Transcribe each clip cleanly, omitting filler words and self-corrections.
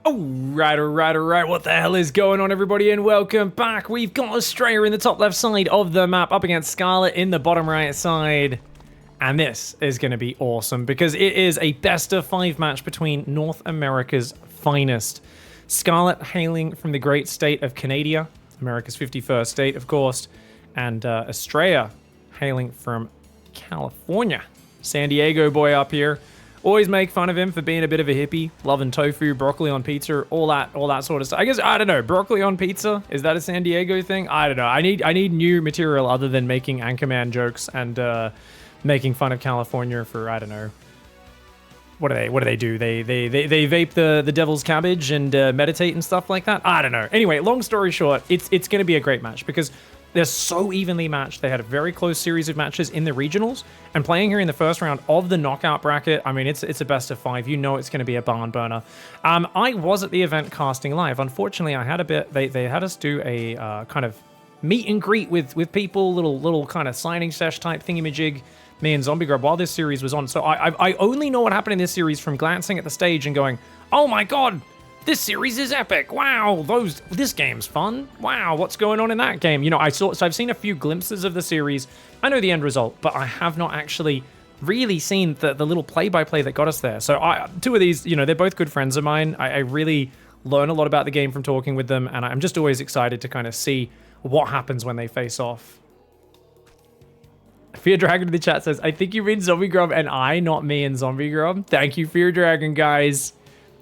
Alright. What the hell is going on, everybody, and welcome back. We've got Astrea in the top left side of the map up against Scarlett in the bottom right side. And this is going to be awesome because it is a best of 5 match between North America's finest. Scarlett hailing from the great state of Canada, America's 51st state, of course, and Astrea hailing from California. San Diego boy up here. Always make fun of him for being a bit of a hippie, loving tofu, broccoli on pizza, all that sort of stuff. I guess, I don't know, broccoli on pizza? Is that a San Diego thing? I don't know. I need new material other than making Anchorman jokes and making fun of California for, I don't know. What do they do? They vape the devil's cabbage and meditate and stuff like that? I don't know. Anyway, long story short, it's going to be a great match because they're so evenly matched. They had a very close series of matches in the regionals, and playing here in the first round of the knockout bracket, I mean, it's a best of 5. You know it's going to be a barn burner. I was at the event casting live. Unfortunately, I had a bit. They had us do a kind of meet and greet with people, little kind of signing sesh type thingamajig. Me and Zombie Grub while this series was on. So I only know what happened in this series from glancing at the stage and going, oh my god, this series is epic. Wow, this game's fun. Wow, what's going on in that game? You know, I've seen a few glimpses of the series. I know the end result, but I have not actually really seen the little play-by-play that got us there. So two of these, you know, they're both good friends of mine. I really learn a lot about the game from talking with them, and I'm just always excited to kind of see what happens when they face off. Fear Dragon in the chat says, I think you mean Zombie Grub and I, not me and Zombie Grub. Thank you, Fear Dragon, guys.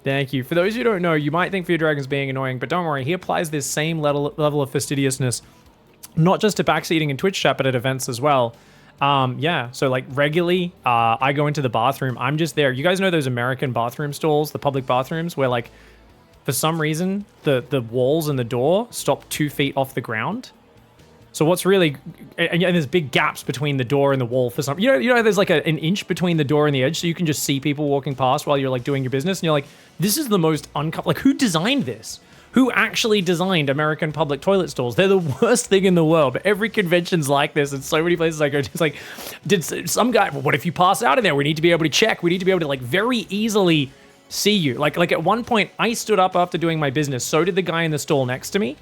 Thank you. For those who don't know, you might think Fear Dragon's being annoying, but don't worry, he applies this same level of fastidiousness, not just to backseating in Twitch chat, but at events as well. Yeah, so like regularly, I go into the bathroom. I'm just there. You guys know those American bathroom stalls, the public bathrooms, where like, for some reason, the walls and the door stop 2 feet off the ground? So what's really, and there's big gaps between the door and the wall for some, you know, there's like an inch between the door and the edge, so you can just see people walking past while you're like doing your business, and you're like, this is the most like, who designed this? Who actually designed American public toilet stalls? They're the worst thing in the world, but every convention's like this, and so many places I go to, it's like, did some guy, what if you pass out in there? We need to be able to check, we need to be able to like very easily see you. Like at one point, I stood up after doing my business, so did the guy in the stall next to me.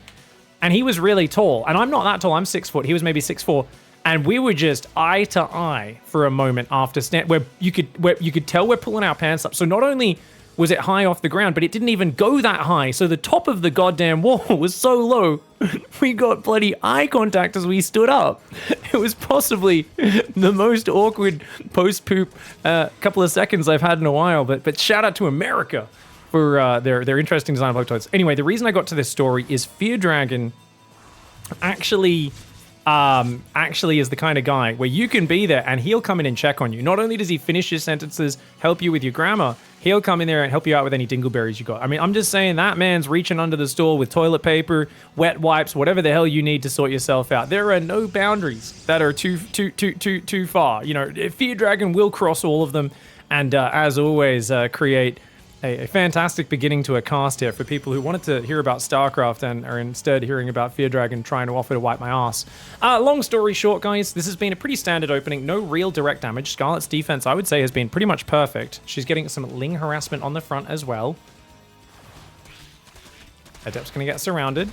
And he was really tall, and I'm not that tall, I'm 6 foot, he was maybe 6'4", and we were just eye to eye for a moment after where you could tell we're pulling our pants up. So not only was it high off the ground, but it didn't even go that high, so the top of the goddamn wall was so low, we got bloody eye contact as we stood up. It was possibly the most awkward post-poop couple of seconds I've had in a while, but shout out to America for their interesting design of block toilets. Anyway, the reason I got to this story is Fear Dragon actually is the kind of guy where you can be there and he'll come in and check on you. Not only does he finish your sentences, help you with your grammar, he'll come in there and help you out with any dingleberries you got. I mean, I'm just saying that man's reaching under the store with toilet paper, wet wipes, whatever the hell you need to sort yourself out. There are no boundaries that are too far. You know, Fear Dragon will cross all of them, and as always, create a fantastic beginning to a cast here for people who wanted to hear about StarCraft and are instead hearing about Fear Dragon trying to offer to wipe my ass. Long story short, guys, this has been a pretty standard opening. No real direct damage. Scarlett's defense, I would say, has been pretty much perfect. She's getting some Ling harassment on the front as well. Adept's going to get surrounded.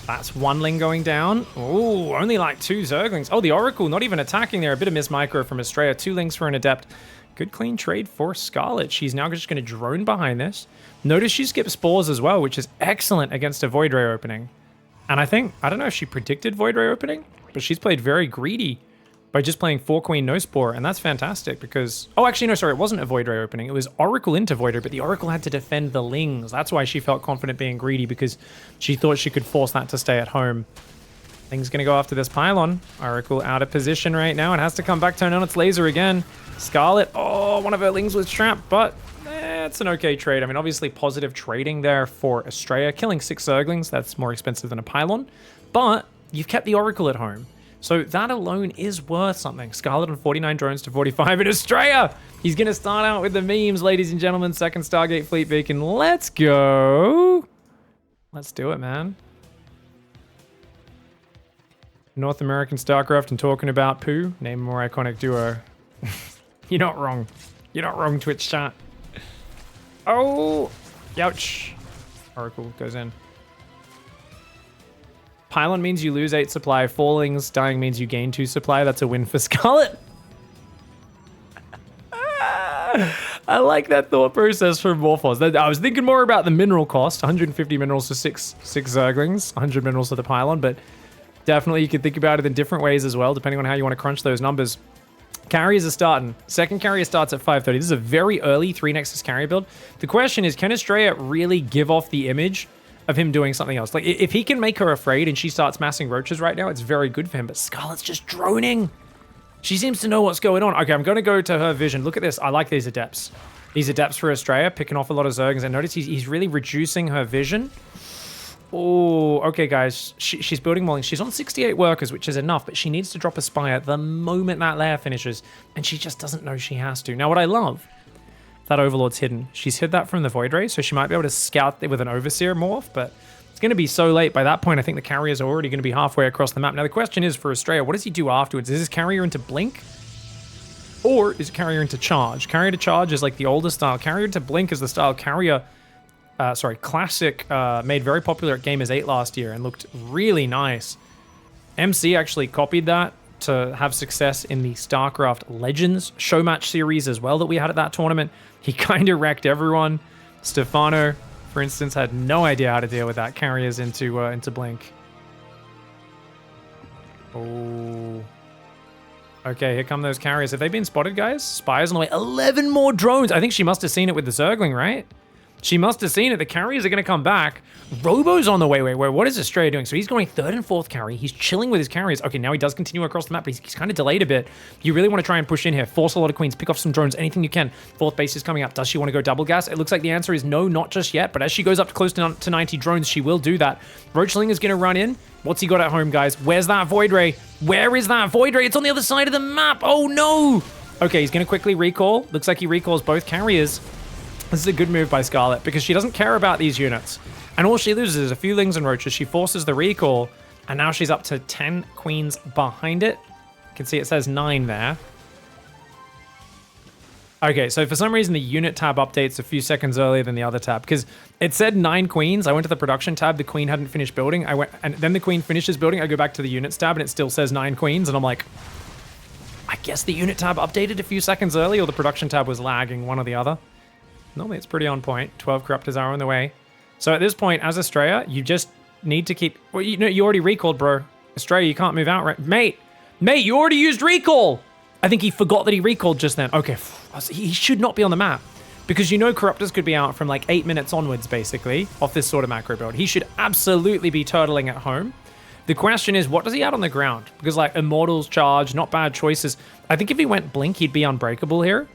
That's 1 Ling going down. Ooh, only like 2 Zerglings. Oh, the Oracle not even attacking there. A bit of miss micro from Astrea. 2 Lings for an Adept. Good clean trade for Scarlett. She's now just going to drone behind this. Notice she skips spores as well, which is excellent against a Void Ray opening. And I don't know if she predicted Void Ray opening, but she's played very greedy by just playing 4 Queen, no Spore, and that's fantastic because... Oh, actually, no, sorry, it wasn't a Void Ray opening. It was Oracle into Void Ray, but the Oracle had to defend the Lings. That's why she felt confident being greedy, because she thought she could force that to stay at home. Ling's going to go after this pylon. Oracle out of position right now and has to come back, turn on its laser again. Scarlett, oh, one of her Lings was trapped, but it's an okay trade. I mean, obviously positive trading there for Astrea. Killing 6 Zerglings, that's more expensive than a pylon, but you've kept the Oracle at home. So that alone is worth something. Scarlett on 49 drones to 45 in Astrea. He's going to start out with the memes, ladies and gentlemen. Second Stargate Fleet Beacon. Let's go. Let's do it, man. North American StarCraft and talking about poo. Name a more iconic duo. You're not wrong. You're not wrong, Twitch chat. Oh, Youch. Oracle goes in. Pylon means you lose 8 supply. Fallings dying means you gain 2 supply. That's a win for Scarlett. I like that thought process from Morphos. I was thinking more about the mineral cost. 150 minerals for six Zerglings. 100 minerals for the Pylon. But definitely you could think about it in different ways as well, depending on how you want to crunch those numbers. Carriers are starting. Second carrier starts at 5:30. This is a very early 3 Nexus carrier build. The question is, can Astrea really give off the image of him doing something else? Like, if he can make her afraid and she starts massing roaches right now, it's very good for him. But Scarlett's just droning. She seems to know what's going on. Okay, I'm going to go to her vision. Look at this. I like these adepts. These adepts for Astrea, picking off a lot of Zerglings. And notice he's really reducing her vision. Oh, okay, guys. She's building more. She's on 68 workers, which is enough, but she needs to drop a spire the moment that lair finishes, and she just doesn't know she has to. Now, what I love, that Overlord's hidden. She's hid that from the Void Ray, so she might be able to scout it with an Overseer morph, but it's going to be so late. By that point, I think the carriers are already going to be halfway across the map. Now, the question is for Astrea, what does he do afterwards? Is this carrier into Blink? Or is it carrier into Charge? Carrier to Charge is like the older style. Carrier to Blink is the style carrier... Classic made very popular at Gamers 8 last year and looked really nice. MC actually copied that to have success in the StarCraft Legends show match series as well that we had at that tournament. He kind of wrecked everyone. Stefano, for instance, had no idea how to deal with that. Carriers into Blink. Oh. Okay, here come those carriers. Have they been spotted, guys? Spires on the way. 11 more drones. I think she must have seen it with the Zergling, right? She must have seen it. The carriers are going to come back. Robo's on the way. Wait, what is Astrea doing? So he's going 3rd and 4th carry. He's chilling with his carriers. Okay, now he does continue across the map, but he's kind of delayed a bit. You really want to try and push in here. Force a lot of queens. Pick off some drones. Anything you can. 4th base is coming up. Does she want to go double gas? It looks like the answer is no, not just yet. But as she goes up close to 90 drones, she will do that. Roachling is going to run in. What's he got at home, guys? Where's that Void Ray? Where is that Void Ray? It's on the other side of the map. Oh, no. Okay, he's going to quickly recall. Looks like he recalls both carriers. This is a good move by Scarlett because she doesn't care about these units. And all she loses is a few Lings and Roaches. She forces the recall, and now she's up to 10 queens behind it. You can see it says 9 there. Okay, so for some reason the unit tab updates a few seconds earlier than the other tab because it said 9 queens. I went to the production tab. The queen hadn't finished building. And then the queen finishes building. I go back to the units tab, and it still says 9 queens. And I'm like, I guess the unit tab updated a few seconds early, or the production tab was lagging, one or the other. Normally it's pretty on point. 12 Corruptors are on the way. So at this point, as Astrea, you just need to keep... Well, you already recalled, bro. Astrea, you can't move out, right? Mate, you already used recall! I think he forgot that he recalled just then. Okay, he should not be on the map. Because you know Corruptors could be out from like 8 minutes onwards, basically, off this sort of macro build. He should absolutely be turtling at home. The question is, what does he add on the ground? Because like Immortals, Charge, not bad choices. I think if he went Blink, he'd be unbreakable here.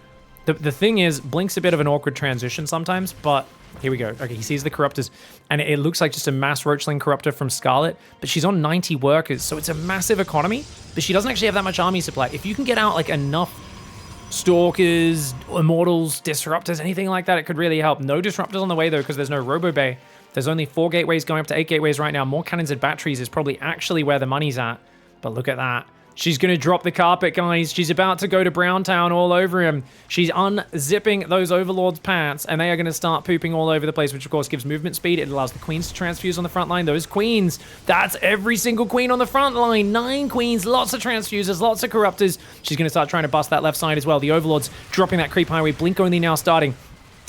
The thing is, Blink's a bit of an awkward transition sometimes, but here we go. Okay, he sees the Corruptors, and it looks like just a mass Roachling Corruptor from Scarlett, but she's on 90 workers, so it's a massive economy, but she doesn't actually have that much army supply. If you can get out like enough Stalkers, Immortals, Disruptors, anything like that, it could really help. No Disruptors on the way, though, because there's no Robo Bay. There's only 4 gateways going up to 8 gateways right now. More cannons and batteries is probably actually where the money's at, but look at that. She's going to drop the carpet, guys. She's about to go to Browntown all over him. She's unzipping those Overlord's pants, and they are going to start pooping all over the place, which, of course, gives movement speed. It allows the queens to transfuse on the front line. Those queens, that's every single queen on the front line. 9 queens, lots of transfusers, lots of Corruptors. She's going to start trying to bust that left side as well. The Overlord's dropping that creep highway. Blink only now starting.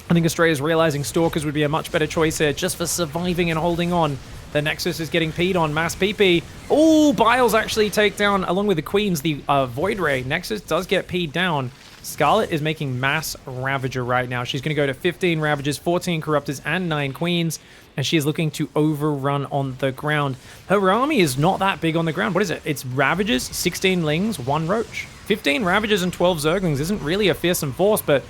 I think Astrea is realizing Stalkers would be a much better choice here just for surviving and holding on. The Nexus is getting peed on. Mass PP. Oh, Biles actually take down, along with the Queens, the Void Ray. Nexus does get peed down. Scarlett is making mass Ravager right now. She's going to go to 15 Ravagers, 14 Corruptors, and 9 Queens. And she is looking to overrun on the ground. Her army is not that big on the ground. What is it? It's Ravagers, 16 Lings, 1 Roach. 15 Ravagers and 12 Zerglings isn't really a fearsome force, but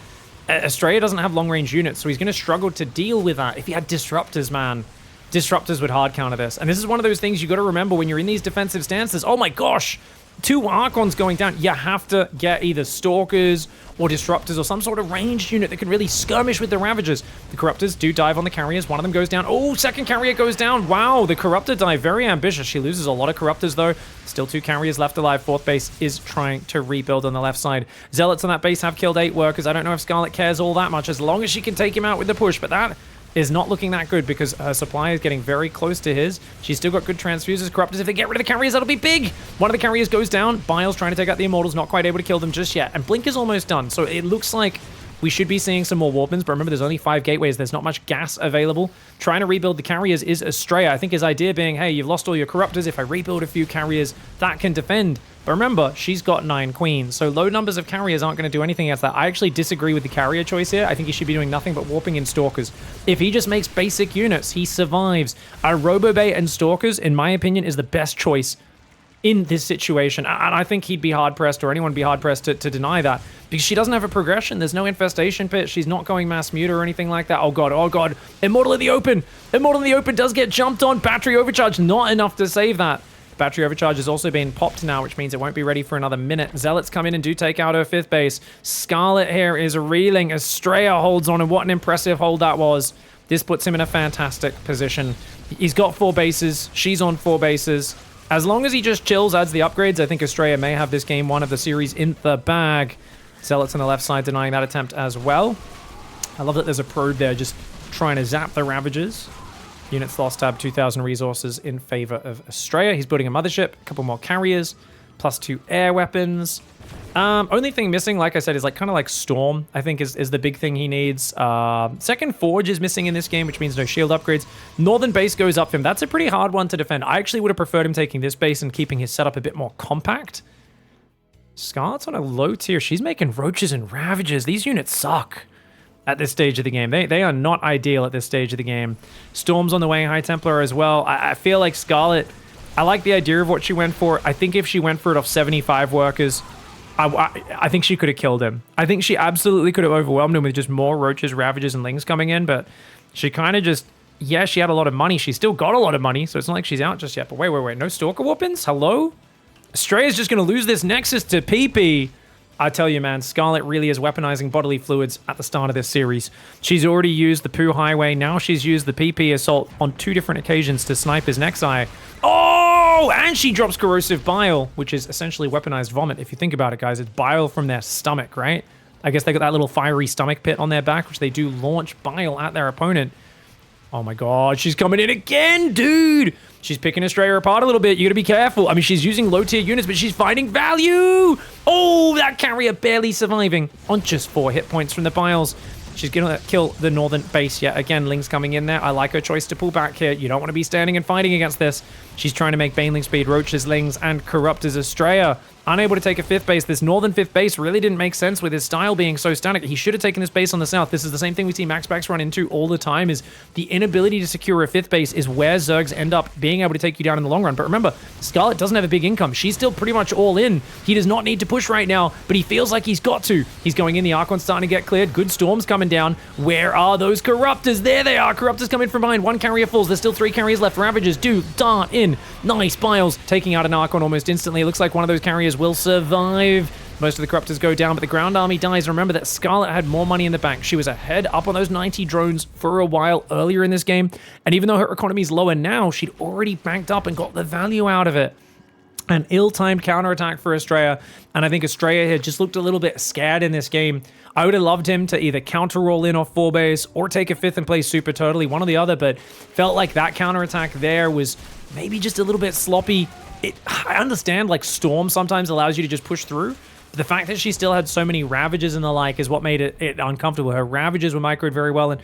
Astrea doesn't have long-range units, so he's going to struggle to deal with that. If he had Disruptors, man... Disruptors would hard counter this. And this is one of those things you got to remember when you're in these defensive stances. Oh my gosh, 2 Archons going down. You have to get either Stalkers or Disruptors or some sort of ranged unit that can really skirmish with the Ravagers. The Corruptors do dive on the carriers. One of them goes down. Oh, second carrier goes down. Wow, the Corruptor dive. Very ambitious. She loses a lot of Corruptors though. Still 2 carriers left alive. 4th base is trying to rebuild on the left side. Zealots on that base have killed 8 workers. I don't know if Scarlett cares all that much as long as she can take him out with the push, but that is not looking that good because her supply is getting very close to his. She's still got good transfusers. Corruptors, if they get rid of the carriers, that'll be big. One of the carriers goes down. Bile's trying to take out the Immortals, not quite able to kill them just yet. And Blink is almost done, so it looks like we should be seeing some more Warpins, but remember, there's only 5 gateways. There's not much gas available. Trying to rebuild the carriers is Astrea. I think his idea being, hey, you've lost all your Corruptors. If I rebuild a few carriers, that can defend. But remember, she's got 9 queens, so low numbers of carriers aren't going to do anything against that. I actually disagree with the carrier choice here. I think he should be doing nothing but warping in Stalkers. If he just makes basic units, he survives. A Robobay and Stalkers, in my opinion, is the best choice in this situation. And I think he'd be hard-pressed, or anyone would be hard-pressed to deny that, because she doesn't have a progression. There's no infestation pit. She's not going mass mute or anything like that. Oh god, oh god. Immortal in the open. Immortal in the open does get jumped on. Battery overcharge, not enough to save that. Battery overcharge has also been popped now, which means it won't be ready for another minute. Zealots come in and do take out her 5th base. Scarlett here is reeling. Astrea holds on, and what an impressive hold that was. This puts him in a fantastic position. He's got 4 bases. She's on 4 bases. As long as he just chills, adds the upgrades, I think Astrea may have this game 1 of the series in the bag. Zealots on the left side denying that attempt as well. I love that there's a probe there just trying to zap the Ravagers. Units lost tab 2,000 resources in favor of Astrea. He's building a mothership, a couple more carriers, +2 air weapons. Only thing missing, like I said, is kind of like Storm, I think is the big thing he needs. Second Forge is missing in this game, which means no shield upgrades. Northern base goes up for him. That's a pretty hard one to defend. I actually would have preferred him taking this base and keeping his setup a bit more compact. Scarlett's on a low tier. She's making Roaches and Ravagers. These units suck at this stage of the game. They are not ideal at this stage of the game. Storm's on the way, High Templar as well. I feel like Scarlett, I like the idea of what she went for. I think if she went for it off 75 workers, I think she could have killed him. I think she absolutely could have overwhelmed him with just more Roaches, Ravagers, and Lings coming in, but she kind of just, yeah, she had a lot of money. She still got a lot of money, so it's not like she's out just yet. But wait. No Stalker Whoopins? Hello? Astrea's just going to lose this Nexus to PP. I tell you, man, Scarlett really is weaponizing bodily fluids at the start of this series. She's already used the Poo Highway. Now she's used the PP Assault on 2 different occasions to snipe his Nexi. Oh, and she drops Corrosive Bile, which is essentially weaponized vomit. If you think about it, guys, it's bile from their stomach, right? I guess they got that little fiery stomach pit on their back, which they do launch bile at their opponent. Oh my god, she's coming in again, dude! She's picking Astrea apart a little bit. You gotta be careful. I mean, she's using low-tier units, but she's finding value! Oh, that carrier barely surviving on just 4 hit points from the Biles. She's gonna kill the northern base yet again. Ling's coming in there. I like her choice to pull back here. You don't want to be standing and fighting against this. She's trying to make Baneling speed, Roaches, Lings, and Corruptors. Astrea unable to take a 5th base. This northern 5th base really didn't make sense with his style being so static. He should have taken this base on the south. This is the same thing we see Max Backs run into all the time, is the inability to secure a 5th base is where Zergs end up being able to take you down in the long run. But remember, Scarlett doesn't have a big income. She's still pretty much all in. He does not need to push right now, but he feels like he's got to. He's going in. The Archon's starting to get cleared. Good Storms coming down. Where are those Corruptors? There they are. Corruptors coming from behind. 1 carrier falls. There's still 3 carriers left. Ravagers do dart in. Nice. Biles taking out an Archon almost instantly. It looks like one of those carriers will survive. Most of the Corruptors go down, but the ground army dies. Remember that Scarlett had more money in the bank. She was ahead up on those 90 drones for a while earlier in this game. And even though her economy is lower now, she'd already banked up and got the value out of it. An ill-timed counterattack for Astrea. And I think Astrea had just looked a little bit scared in this game. I would have loved him to either counter-roll in off 4 base or take a 5th and play super totally, one or the other, but felt like that counterattack there was maybe just a little bit sloppy. I understand, like, Storm sometimes allows you to just push through, but the fact that she still had so many Ravagers and the like is what made it uncomfortable. Her Ravagers were microed very well, and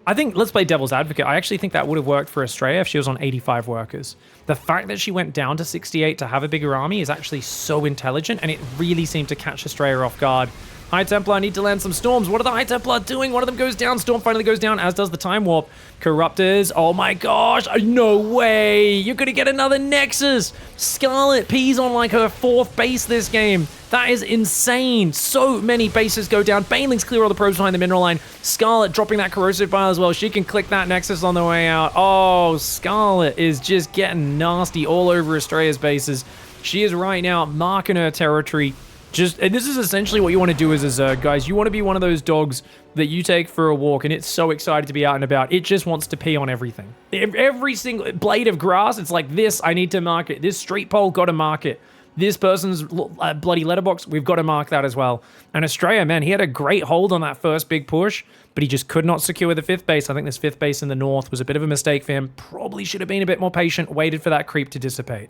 I think, let's play devil's advocate, I actually think that would have worked for Astrea if she was on 85 workers. The fact that she went down to 68 to have a bigger army is actually so intelligent, and it really seemed to catch Astrea off guard. High Templar need to land some Storms. What are the High Templar doing? One of them goes down. Storm finally goes down, as does the Time Warp. Corruptors. Oh my gosh. No way. You're going to get another Nexus. Scarlett pees on like her 4th base this game. That is insane. So many bases go down. Banelings clear all the probes behind the mineral line. Scarlett dropping that Corrosive Bile as well. She can click that Nexus on the way out. Oh, Scarlett is just getting nasty all over Astrea's bases. She is right now marking her territory. And this is essentially what you want to do as a Zerg, guys. You want to be one of those dogs that you take for a walk and it's so excited to be out and about. It just wants to pee on everything. Every single blade of grass, it's like, this, I need to mark it. This street pole, got to mark it. This person's bloody letterbox, we've got to mark that as well. And Astrea, man, he had a great hold on that first big push, but he just could not secure the 5th base. I think this 5th base in the north was a bit of a mistake for him. Probably should have been a bit more patient, waited for that creep to dissipate.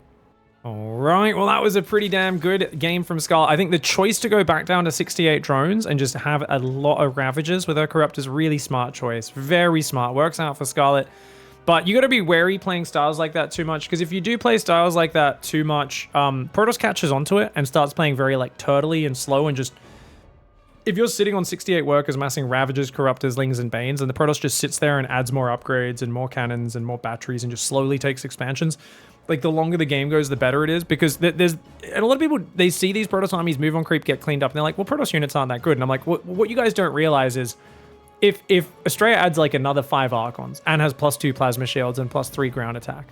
All right, well, that was a pretty damn good game from Scarlett. I think the choice to go back down to 68 drones and just have a lot of Ravagers with her Corrupt is really smart choice. Very smart. Works out for Scarlett. But you got to be wary playing styles like that too much, because if you do play styles like that too much, Protoss catches onto it and starts playing very like turtley and slow, and just if you're sitting on 68 workers massing Ravagers, Corruptors, Lings, and Banes, and the Protoss just sits there and adds more upgrades and more cannons and more batteries and just slowly takes expansions, like the longer the game goes, the better it is, because there's and a lot of people, they see these Protoss armies move on creep, get cleaned up, and they're like, well, Protoss units aren't that good. And I'm like, what you guys don't realize is if Astrea adds like another 5 Archons and has +2 Plasma Shields and +3 ground attack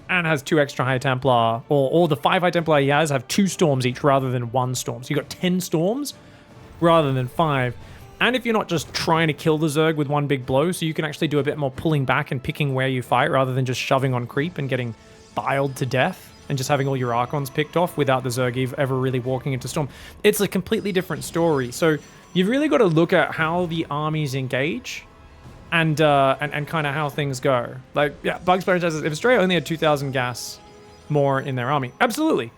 and has 2 extra High Templar, or the 5 High Templar he has have 2 Storms each rather than 1 Storm. So you got 10 Storms rather than 5. And if you're not just trying to kill the Zerg with one big blow, so you can actually do a bit more pulling back and picking where you fight rather than just shoving on creep and getting biled to death and just having all your Archons picked off without the Zerg ever really walking into Storm. It's a completely different story. So you've really got to look at how the armies engage and kind of how things go. Like, yeah, Bugs Player says, if Astrea only had 2,000 gas more in their army, absolutely.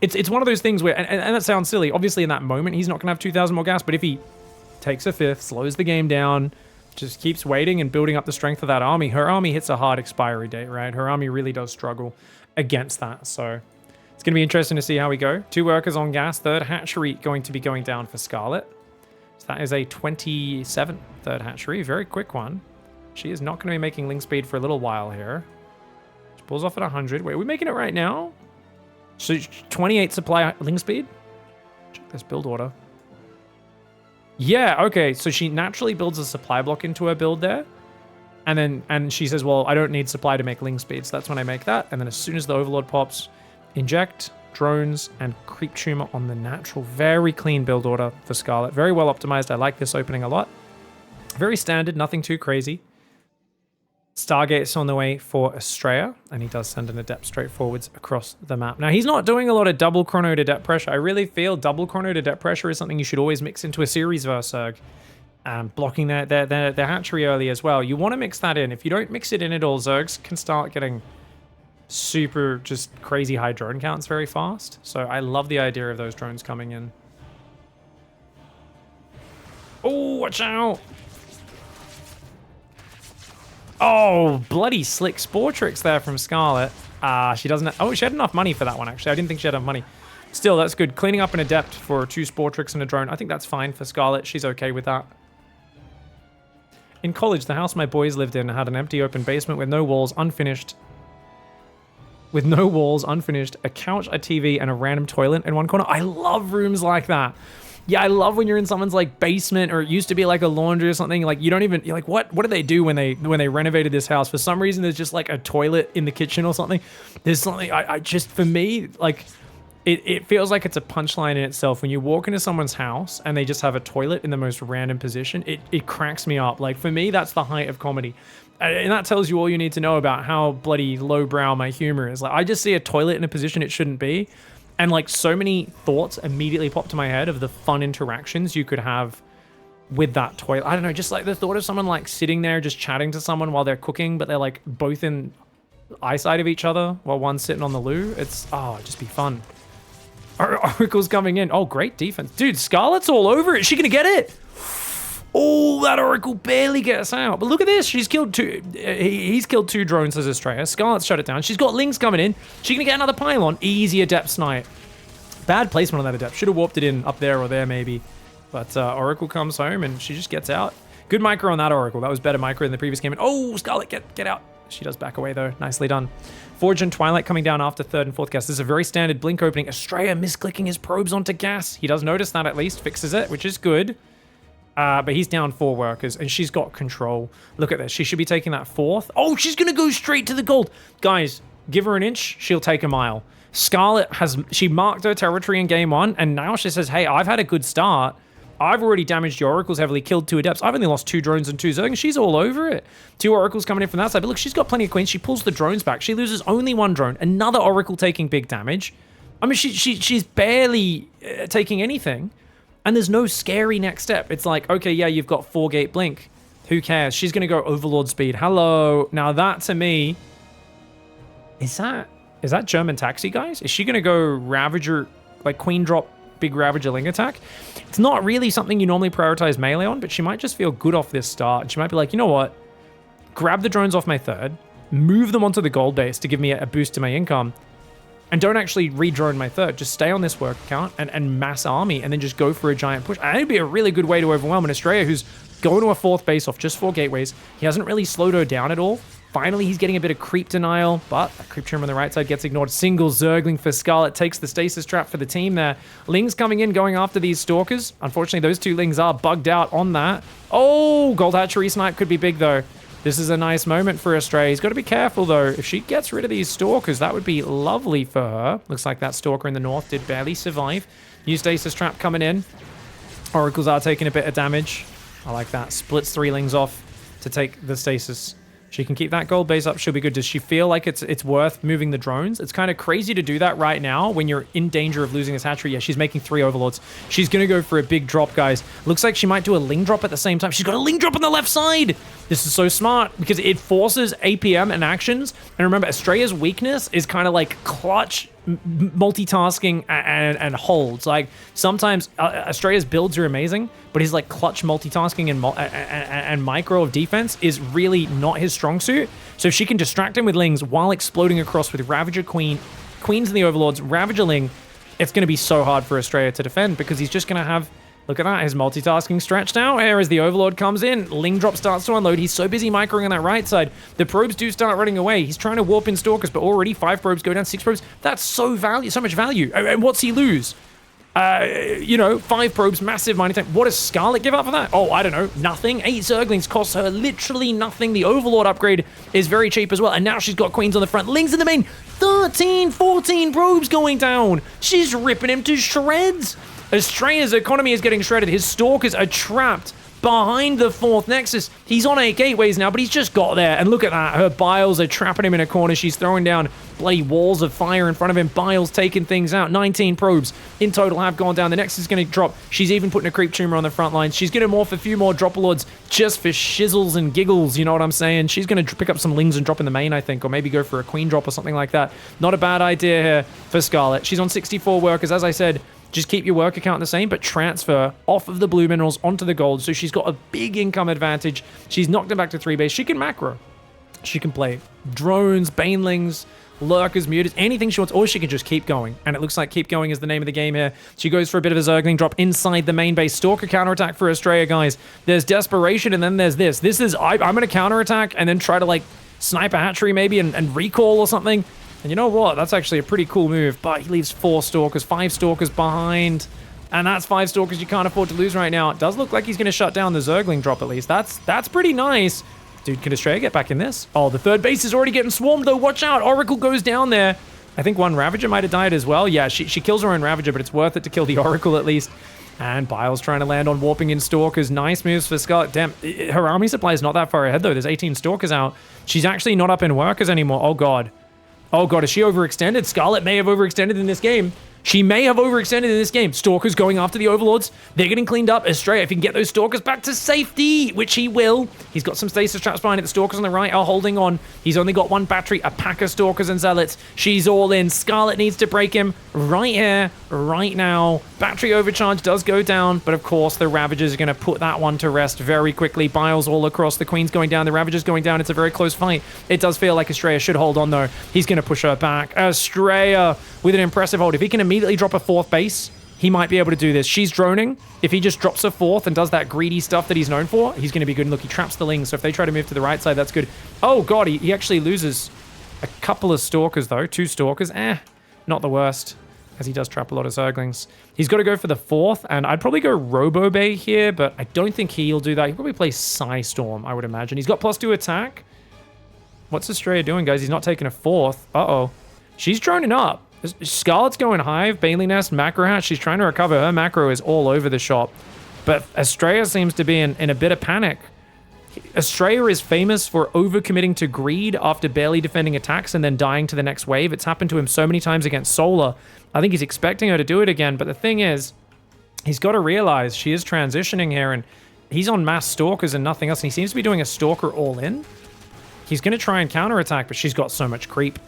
It's one of those things where, and that sounds silly, obviously in that moment, he's not going to have 2,000 more gas, but if he takes a 5th, slows the game down, just keeps waiting and building up the strength of that army, her army hits a hard expiry date, right? Her army really does struggle against that, so it's going to be interesting to see how we go. 2 workers on gas, 3rd hatchery going to be going down for Scarlett. So that is a 27 3rd hatchery, very quick one. She is not going to be making link speed for a little while here. She pulls off at 100. Wait, are we making it right now? So 28 supply link speed? Check this build order. Yeah, okay, so she naturally builds a supply block into her build there. And she says, well, I don't need supply to make link speed, so that's when I make that. And then as soon as the Overlord pops, inject, drones, and creep tumor on the natural. Very clean build order for Scarlett. Very well optimized. I like this opening a lot. Very standard, nothing too crazy. Stargate's on the way for Astrea, and he does send an Adept straight forwards across the map. Now, he's not doing a lot of double chrono to depth pressure. I really feel double chrono to depth pressure is something you should always mix into a series verse Zerg. Blocking their hatchery early as well. You want to mix that in. If you don't mix it in at all, Zergs can start getting super just crazy high drone counts very fast. So I love the idea of those drones coming in. Oh, watch out. Oh, bloody slick Spore Tricks there from Scarlett. She doesn't... Oh, she had enough money for that one, actually. I didn't think she had enough money. Still, that's good. Cleaning up an Adept for 2 Spore Tricks and a drone. I think that's fine for Scarlett. She's okay with that. In college, the house my boys lived in had an empty open basement with no walls, unfinished. With no walls, unfinished, a couch, a TV, and a random toilet in one corner. I love rooms like that. Yeah, I love when you're in someone's like basement, or it used to be like a laundry or something. Like you don't even, you're like, what did they do when they renovated this house? For some reason, there's just like a toilet in the kitchen or something. There's something I just, for me, like it feels like it's a punchline in itself. When you walk into someone's house and they just have a toilet in the most random position, it cracks me up. Like for me, that's the height of comedy. And that tells you all you need to know about how bloody lowbrow my humor is. Like I just see a toilet in a position it shouldn't be. And like so many thoughts immediately pop to my head of the fun interactions you could have with that toilet. I don't know, just like the thought of someone like sitting there just chatting to someone while they're cooking, but they're like both in eyesight of each other while one's sitting on the loo. It's, it'd just be fun. Oracle's coming in. Oh, great defense. Dude, Scarlett's all over it. Is she going to get it? Oh, that Oracle barely gets out. But look at this. She's killed 2. He's killed 2 drones as Astrea. Scarlett's shut it down. She's got Lings coming in. She's going to get another pylon. Easy Adept snipe. Bad placement on that Adept. Should have warped it in up there or there maybe. But Oracle comes home and she just gets out. Good micro on that Oracle. That was better micro than the previous game. And oh, Scarlett, get out. She does back away though. Nicely done. Forge and Twilight coming down after 3rd and 4th gas. This is a very standard blink opening. Astrea misclicking his probes onto gas. He does notice that at least. Fixes it, which is good. But he's down 4 workers, and she's got control. Look at this. She should be taking that 4th. Oh, she's going to go straight to the gold. Guys, give her an inch, she'll take a mile. Scarlett she marked her territory in game 1, and now she says, hey, I've had a good start. I've already damaged your Oracles heavily, killed 2 Adepts. I've only lost 2 drones and 2 Zerg. She's all over it. 2 Oracles coming in from that side. But look, she's got plenty of Queens. She pulls the drones back. She loses only 1 drone. Another Oracle taking big damage. I mean, she's barely taking anything. And there's no scary next step. It's like, okay, yeah, you've got 4-gate blink. Who cares? She's going to go Overlord speed. Hello. Now that to me... Is that German taxi, guys? Is she going to go Ravager, like Queen drop, big Ravager Ling attack? It's not really something you normally prioritize melee on, but she might just feel good off this start. And she might be like, you know what? Grab the drones off my third, move them onto the gold base to give me a boost to my income, and don't actually re-drone my third. Just stay on this work account and mass army, and then just go for a giant push. I think it'd be a really good way to overwhelm an Astrea who's going to a 4th base off just 4 gateways. He hasn't really slowed her down at all. Finally, he's getting a bit of creep denial, but that creep trim on the right side gets ignored. Single Zergling for Scarlett takes the stasis trap for the team there. Ling's coming in, going after these Stalkers. Unfortunately, those 2 Lings are bugged out on that. Oh, Gold Hatchery Snipe could be big, though. This is a nice moment for Astrea. He's got to be careful, though. If she gets rid of these Stalkers, that would be lovely for her. Looks like that Stalker in the north did barely survive. New stasis trap coming in. Oracles are taking a bit of damage. I like that. Splits 3 Lings off to take the stasis. She can keep that gold base up. She'll be good. Does she feel like it's worth moving the drones? It's kind of crazy to do that right now when you're in danger of losing this hatchery. Yeah, she's making 3 overlords. She's going to go for a big drop, guys. Looks like she might do a Ling drop at the same time. She's got a Ling drop on the left side. This is so smart because it forces APM and actions. And remember, Astrea's weakness is kind of like clutch multitasking and holds. Like sometimes Astrea's builds are amazing, but his like clutch multitasking and micro of defense is really not his strong suit. So if she can distract him with Lings while exploding across with Ravager Queens and the Overlords, Ravager Ling, it's going to be so hard for Astrea to defend because he's just going to have... Look at that, his multitasking stretched out here as the Overlord comes in. Ling drop starts to unload. He's so busy microing on that right side. The probes do start running away. He's trying to warp in Stalkers, but already 5 probes go down, 6 probes. That's so much value. And what's he lose? 5 probes, massive mining tank. What does Scarlett give up for that? Oh, I don't know. Nothing. 8 Zerglings costs her literally nothing. The Overlord upgrade is very cheap as well. And now she's got Queens on the front. Lings in the main. 13, 14 probes going down. She's ripping him to shreds. Astrea's economy is getting shredded. His Stalkers are trapped behind the 4th Nexus. He's on 8 gateways now, but he's just got there. And look at that. Her Biles are trapping him in a corner. She's throwing down bloody walls of fire in front of him. Biles taking things out. 19 probes in total have gone down. The Nexus is going to drop. She's even putting a creep tumor on the front line. She's going to morph a few more Dropalords just for shizzles and giggles. You know what I'm saying? She's going to pick up some Lings and drop in the main, I think, or maybe go for a Queen drop or something like that. Not a bad idea here for Scarlett. She's on 64 workers. As I said, just keep your work account the same, but transfer off of the blue minerals onto the gold. So she's got a big income advantage. She's knocked him back to 3 base. She can macro. She can play drones, banelings, lurkers, muters, anything she wants, or she can just keep going. And it looks like keep going is the name of the game here. She goes for a bit of a Zergling drop inside the main base. Stalker counterattack for Astrea, guys. There's desperation, and then there's this. This is, I'm going to counterattack and then try to, like, snipe a hatchery maybe and recall or something. And you know what? That's actually a pretty cool move, but he leaves 4 Stalkers, 5 Stalkers behind. And that's 5 Stalkers you can't afford to lose right now. It does look like he's going to shut down the Zergling drop at least. That's pretty nice. Dude, can Astrea get back in this? Oh, the 3rd base is already getting swarmed, though. Watch out. Oracle goes down there. I think one Ravager might have died as well. Yeah, she kills her own Ravager, but it's worth it to kill the Oracle at least. And Biles trying to land on warping in Stalkers. Nice moves for Scarlett. Damn, her army supply is not that far ahead, though. There's 18 Stalkers out. She's actually not up in workers anymore. Oh, God. Oh, God, is she overextended? Scarlett may have overextended in this game. She may have overextended in this game. Stalkers going after the Overlords. They're getting cleaned up. Astrea, if he can get those Stalkers back to safety, which he will. He's got some stasis traps behind it. The Stalkers on the right are holding on. He's only got 1 battery, a pack of Stalkers and Zealots. She's all in. Scarlett needs to break him right here, right now. Battery overcharge does go down, but of course the Ravagers are going to put that one to rest very quickly. Biles all across. The Queen's going down. The Ravagers going down. It's a very close fight. It does feel like Astrea should hold on, though. He's going to push her back. Astrea with an impressive hold. If he can immediately drop a 4th base, he might be able to do this. She's droning. If he just drops a 4th and does that greedy stuff that he's known for, he's going to be good. And look, he traps the Lings, so if they try to move to the right side, that's good. Oh, God, he actually loses a couple of Stalkers, though. 2 Stalkers. Not the worst, as he does trap a lot of Zerglings. He's got to go for the 4th, and I'd probably go Robo Bay here, but I don't think he'll do that. He'll probably play Psystorm, I would imagine. He's got +2 attack. What's Astrea doing, guys? He's not taking a 4th. Uh-oh. She's droning up. Scarlett's going Hive, Bailey Nest, Macro Hatch. She's trying to recover. Her macro is all over the shop. But Astrea seems to be in a bit of panic. Astrea is famous for overcommitting to greed after barely defending attacks and then dying to the next wave. It's happened to him so many times against Solar I think he's expecting her to do it again, but the thing is, he's got to realize she is transitioning here, and he's on mass stalkers and nothing else, and he seems to be doing a stalker all in. He's going to try and counterattack, but she's got so much creep.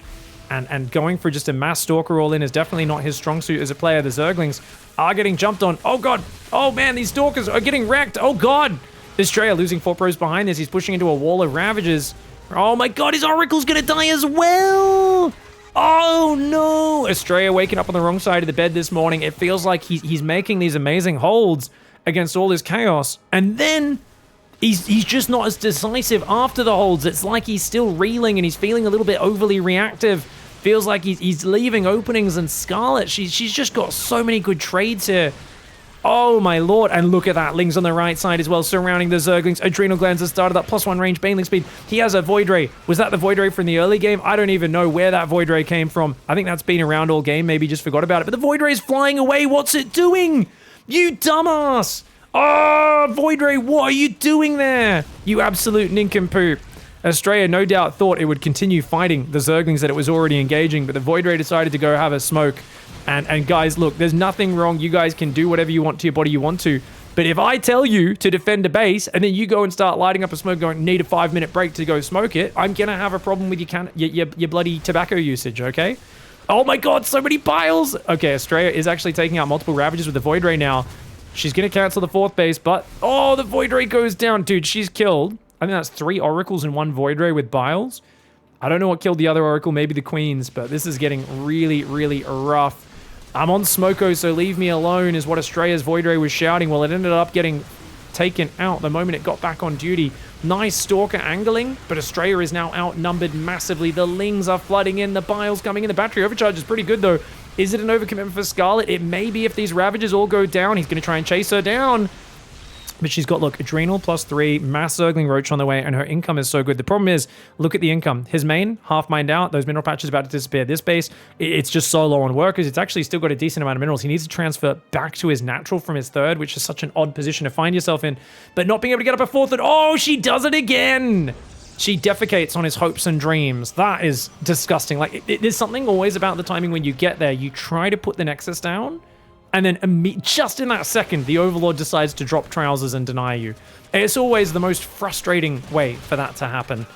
And going for just a mass stalker all in is definitely not his strong suit as a player. The Zerglings are getting jumped on. Oh, God. Oh, man, these stalkers are getting wrecked. Oh, God. Astrea losing 4 pros behind this. He's pushing into a wall of Ravages. Oh, my God. His Oracle's going to die as well. Oh, no. Astrea waking up on the wrong side of the bed this morning. It feels like he's making these amazing holds against all this chaos. And then he's just not as decisive after the holds. It's like he's still reeling and he's feeling a little bit overly reactive. Feels like he's leaving openings, and Scarlett, she's just got so many good trades here. Oh my lord, and look at that. Ling's on the right side as well, surrounding the Zerglings. Adrenal Glands has started up, +1 range, Baneling speed. He has a Void Ray. Was that the Void Ray from the early game? I don't even know where that Void Ray came from. I think that's been around all game, maybe just forgot about it. But the Void Ray is flying away. What's it doing? You dumbass! Oh, Void Ray, what are you doing there? You absolute nincompoop. Astrea no doubt thought it would continue fighting the Zerglings that it was already engaging, but the Void Ray decided to go have a smoke. And guys, look, there's nothing wrong. You guys can do whatever you want to your body you want to. But if I tell you to defend a base, and then you go and start lighting up a smoke going, need a 5-minute break to go smoke it, I'm going to have a problem with your bloody tobacco usage, okay? Oh my god, so many piles! Okay, Astrea is actually taking out multiple Ravages with the Void Ray now. She's going to cancel the 4th base, but... oh, the Void Ray goes down. Dude, she's killed. I think that's 3 Oracles and 1 Void Ray with Biles. I don't know what killed the other Oracle, maybe the Queens, but this is getting really, really rough. I'm on Smoko, so leave me alone, is what Astrea's Void Ray was shouting. Well, it ended up getting taken out the moment it got back on duty. Nice Stalker angling, but Astrea is now outnumbered massively. The Lings are flooding in, the Biles coming in. The battery overcharge is pretty good, though. Is it an overcommitment for Scarlett? It may be if these Ravages all go down. He's going to try and chase her down. But she's got, look, Adrenal +3, Mass Zergling Roach on the way, and her income is so good. The problem is, look at the income. His main, half mined out. Those mineral patches about to disappear. This base, it's just so low on workers. It's actually still got a decent amount of minerals. He needs to transfer back to his natural from his 3rd, which is such an odd position to find yourself in. But not being able to get up a 4th, and oh, she does it again! She defecates on his hopes and dreams. That is disgusting. Like, there's something always about the timing when you get there. You try to put the Nexus down, and then just in that second, the Overlord decides to drop trousers and deny you. It's always the most frustrating way for that to happen.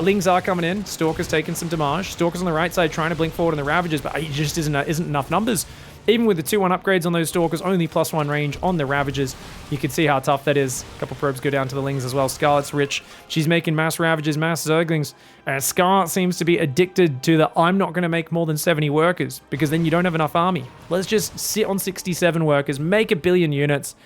Lings are coming in. Stalker's taking some damage. Stalker's on the right side trying to blink forward on the Ravages, but it just isn't enough numbers. Even with the 2-1 upgrades on those Stalkers, only +1 range on the Ravages. You can see how tough that is. A couple probes go down to the Lings as well. Scarlett's rich. She's making mass Ravages, mass Zerglings. Scarlett seems to be addicted to the, I'm not going to make more than 70 workers, because then you don't have enough army. Let's just sit on 67 workers, make 1 billion units,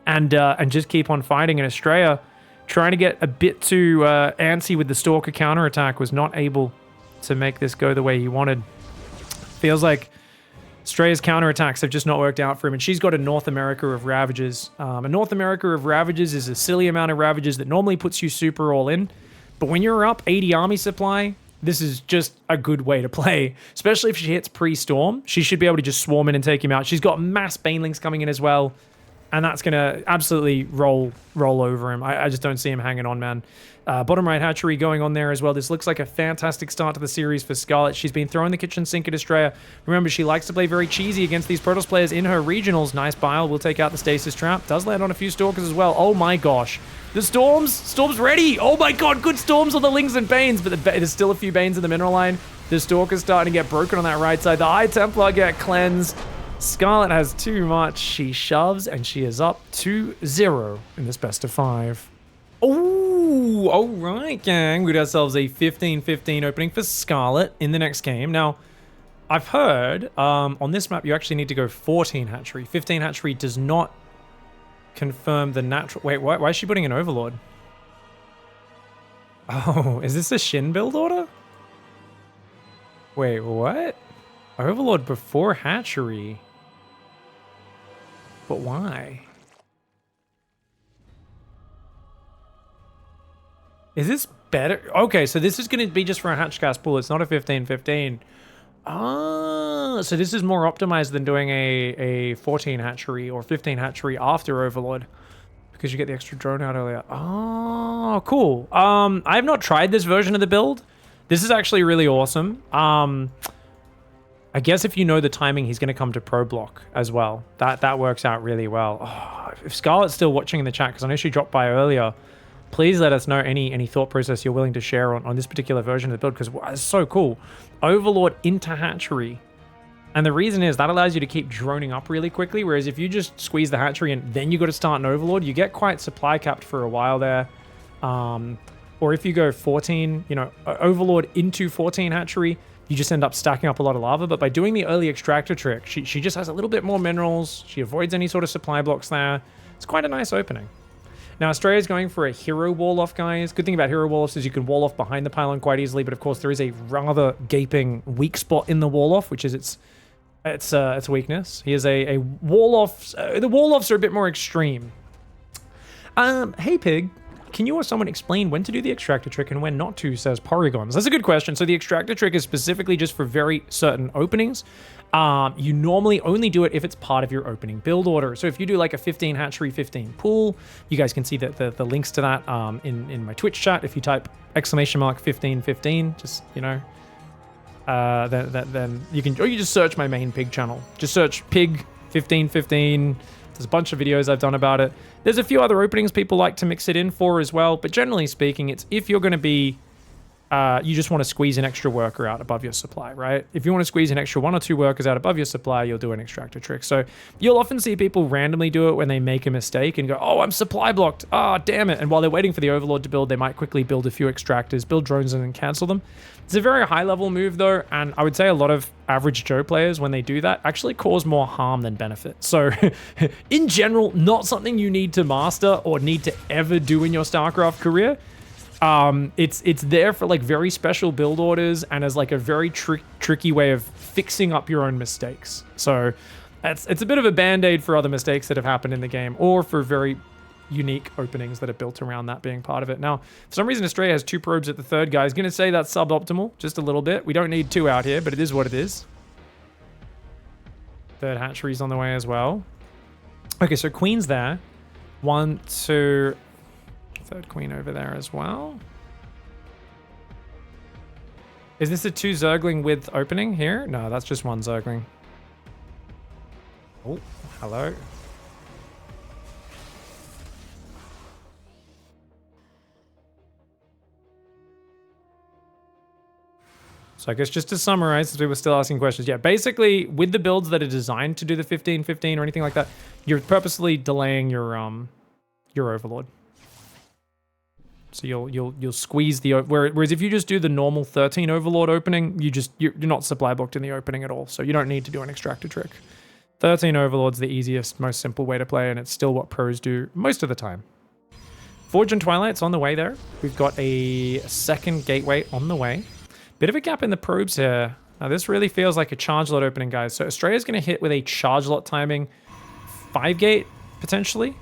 and just keep on fighting. And Astrea, trying to get a bit too antsy with the Stalker counterattack, was not able to make this go the way he wanted. Feels like Astrea's counterattacks have just not worked out for him, and she's got a North America of Ravages. A North America of Ravages is a silly amount of Ravages that normally puts you super all in, but when you're up 80 army supply, this is just a good way to play, especially if she hits pre-storm. She should be able to just swarm in and take him out. She's got mass Banelings coming in as well, and that's going to absolutely roll over him. I just don't see him hanging on, man. Bottom right hatchery going on there as well. This looks like a fantastic start to the series for Scarlett. She's been throwing the kitchen sink at Astrea. Remember, she likes to play very cheesy against these Protoss players in her regionals. Nice Bile will take out the Stasis Trap. Does land on a few Stalkers as well. Oh my gosh. The Storm's ready. Oh my god, good Storms on the Lings and Banes, but there's still a few Banes in the mineral line. The Stalker's starting to get broken on that right side. The High Templar get cleansed. Scarlett has too much. She shoves, and she is up 2-0 in this best of 5. Oh, all right, gang. We got ourselves a 15-15 opening for Scarlett in the next game. Now, I've heard on this map you actually need to go 14 hatchery. 15 hatchery does not confirm the natural... Wait, why is she putting an Overlord? Oh, is this a Shin build order? Wait, what? Overlord before hatchery? But why? Is this better? Okay, so this is going to be just for a hatchcast pool. It's not a 15-15. Ah, so this is more optimized than doing a 14 hatchery or 15 hatchery after Overlord, because you get the extra drone out earlier. Oh, cool. I have not tried this version of the build. This is actually really awesome. I guess if you know the timing, he's going to come to pro block as well. That works out really well. Oh, if Scarlett's still watching in the chat, because I know she dropped by earlier, please let us know any thought process you're willing to share on this particular version of the build, because it's so cool. Overlord into hatchery. And the reason is that allows you to keep droning up really quickly, whereas if you just squeeze the hatchery and then you got to start an overlord, you get quite supply capped for a while there. Or if you go 14, you know, overlord into 14 hatchery, you just end up stacking up a lot of lava. But by doing the early extractor trick, she just has a little bit more minerals. She avoids any sort of supply blocks there. It's quite a nice opening. Now, Astrea is going for a hero wall-off, guys. Good thing about hero wall-offs is you can wall off behind the pylon quite easily, but of course there is a rather gaping weak spot in the wall-off, which is its weakness. He is a wall-off. The wall-offs are a bit more extreme. Hey, Pig. Can you or someone explain when to do the extractor trick and when not to, says Polygons? That's a good question. So the extractor trick is specifically just for very certain openings. You normally only do it if it's part of your opening build order. So if you do like a 15 hatchery, 15 pool, you guys can see the links to that in my Twitch chat. If you type !1515, just, you know, then you can, or you just search my main Pig channel. Just search Pig 1515. There's a bunch of videos I've done about it. There's a few other openings people like to mix it in for as well, but generally speaking, it's if you're going to be, you just want to squeeze an extra worker out above your supply, right? If you want to squeeze an extra 1 or 2 workers out above your supply, you'll do an extractor trick. So you'll often see people randomly do it when they make a mistake and go, oh, I'm supply blocked. Ah, oh, damn it. And while they're waiting for the overlord to build, they might quickly build a few extractors, build drones, and then cancel them. It's a very high level move though, and I would say a lot of average Joe players, when they do that, actually cause more harm than benefit. So in general, not something you need to master or need to ever do in your StarCraft career. It's there for like very special build orders and as like a very tricky way of fixing up your own mistakes. So it's a bit of a band-aid for other mistakes that have happened in the game, or for very unique openings that are built around that being part of it. Now, for some reason, Astrea has 2 probes at the third guy. He's going to say that's suboptimal, just a little bit. We don't need 2 out here, but it is what it is. Third hatchery's on the way as well. Okay, so queen's there. 1, 2... Third queen over there as well. Is this a 2 Zergling with opening here? No, that's just 1 Zergling. Oh, hello. So I guess just to summarize, since we were still asking questions, yeah, basically with the builds that are designed to do the 15-15 or anything like that, you're purposely delaying your overlord. So you'll squeeze the, whereas if you just do the normal 13 overlord opening, you're not supply blocked in the opening at all. So you don't need to do an extractor trick. 13 overlord's the easiest, most simple way to play, and it's still what pros do most of the time. Forge and Twilight's on the way there. We've got a second gateway on the way. Bit of a gap in the probes here. Now this really feels like a charge lot opening, guys. So Astrea's going to hit with a charge lot timing 5 gate potentially.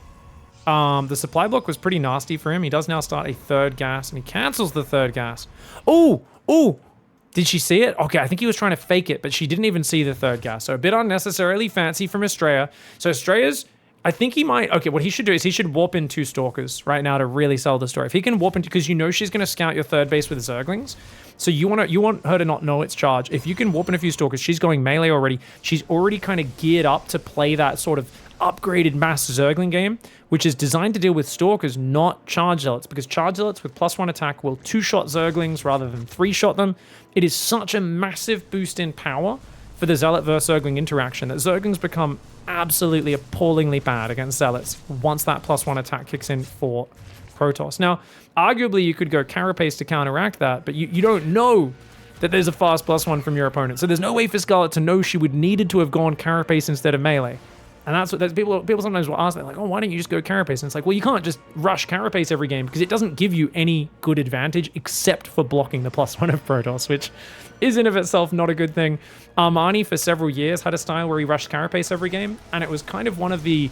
The supply block was pretty nasty for him. He does now start a third gas, and he cancels the third gas. Oh, did she see it? Okay, I think he was trying to fake it, but she didn't even see the third gas. So a bit unnecessarily fancy from Astrea. So Astrea's, I think he might, okay, what he should do is he should warp in 2 stalkers right now to really sell the story. If he can warp into, because you know she's going to scout your third base with Zerglings. So you want her to not know it's charge. If you can warp in a few stalkers, she's going melee already. She's already kind of geared up to play that sort of upgraded mass Zergling game, which is designed to deal with stalkers, not charge zealots, because charge zealots with +1 attack will 2-shot Zerglings rather than 3-shot them. It is such a massive boost in power for the zealot versus Zergling interaction that Zerglings become absolutely appallingly bad against zealots once that +1 attack kicks in for Protoss. Now, arguably you could go Carapace to counteract that, but you don't know that there's a fast +1 from your opponent. So there's no way for Scarlett to know she would needed to have gone Carapace instead of melee. And that's what people sometimes will ask, they're like, oh, why don't you just go Carapace? And it's like, well, you can't just rush Carapace every game because it doesn't give you any good advantage except for blocking the +1 of Protoss, which is in of itself not a good thing. Armani for several years had a style where he rushed Carapace every game, and it was kind of one of the,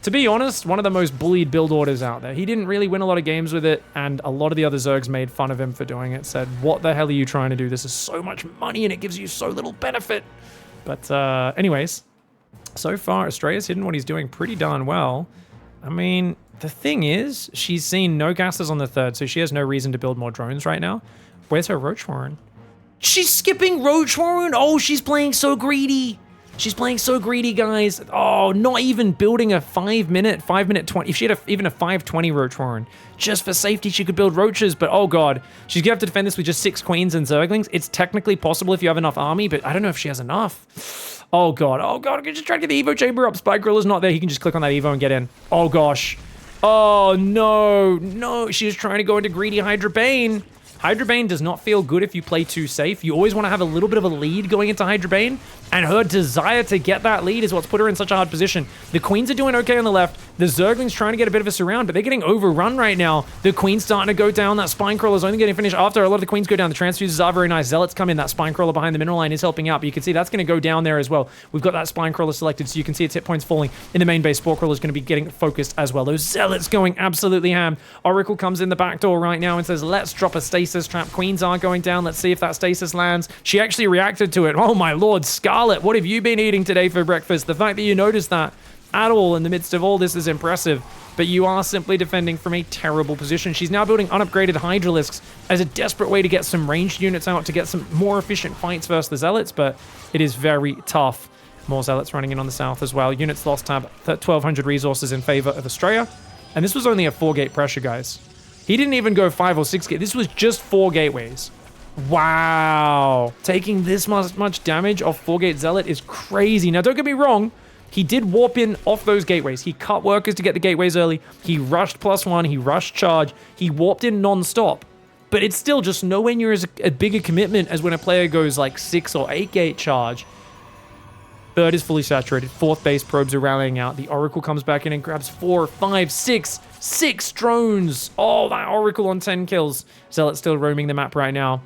to be honest, one of the most bullied build orders out there. He didn't really win a lot of games with it, and a lot of the other Zergs made fun of him for doing it, said, what the hell are you trying to do? This is so much money and it gives you so little benefit. But anyways, so far, Astrea's hidden what he's doing pretty darn well. I mean, the thing is, she's seen no gases on the third, so she has no reason to build more drones right now. Where's her Roach Warren? She's skipping Roach Warren. Oh, she's playing so greedy. She's playing so greedy, guys. Oh, not even building a 5 minute 20. If she had even a 520 Roach Warren, just for safety, she could build Roaches. But oh god, she's gonna have to defend this with just 6 Queens and Zerglings. It's technically possible if you have enough army, but I don't know if she has enough. Oh god, I can just try to get the Evo chamber up. Spike Gorilla's not there. He can just click on that Evo and get in. Oh gosh. Oh no, she was trying to go into greedy Hydra Bane. Hydra Bane does not feel good if you play too safe. You always want to have a little bit of a lead going into Hydra Bane, and her desire to get that lead is what's put her in such a hard position. The Queens are doing okay on the left. The Zergling's trying to get a bit of a surround, but they're getting overrun right now. The Queen's starting to go down. That Spinecrawler's only getting finished after a lot of the Queens go down. The transfuses are very nice. Zealots come in. That Spinecrawler behind the mineral line is helping out, but you can see that's going to go down there as well. We've got that Spinecrawler selected, so you can see its hit points falling. In the main base, Spore Crawler's going to be getting focused as well. Those Zealots going absolutely ham. Oracle comes in the back door right now and says, let's drop a stasis trap. Queens are going down. Let's see if that stasis lands. She actually reacted to it. Oh my lord, Scarlett, what have you been eating today for breakfast? The fact that you noticed that at all in the midst of all this is impressive, but you are simply defending from a terrible position. She's now building unupgraded Hydralisks as a desperate way to get some ranged units out to get some more efficient fights versus the Zealots, but it is very tough. More Zealots running in on the south as well. Units lost tab 1,200 resources in favor of Astrea, and this was only a 4-gate pressure, guys. He didn't even go 5 or 6 gate. This was just 4 gateways. Wow. Taking this much damage off 4-gate Zealot is crazy. Now, don't get me wrong. He did warp in off those gateways. He cut workers to get the gateways early. He rushed +1. He rushed charge. He warped in non-stop. But it's still just nowhere near as a bigger commitment as when a player goes like 6 or 8 gate charge. Third is fully saturated. 4th base probes are rallying out. The Oracle comes back in and grabs 4, 5, 6 drones. Oh, that Oracle on 10 kills. Zealot's still roaming the map right now.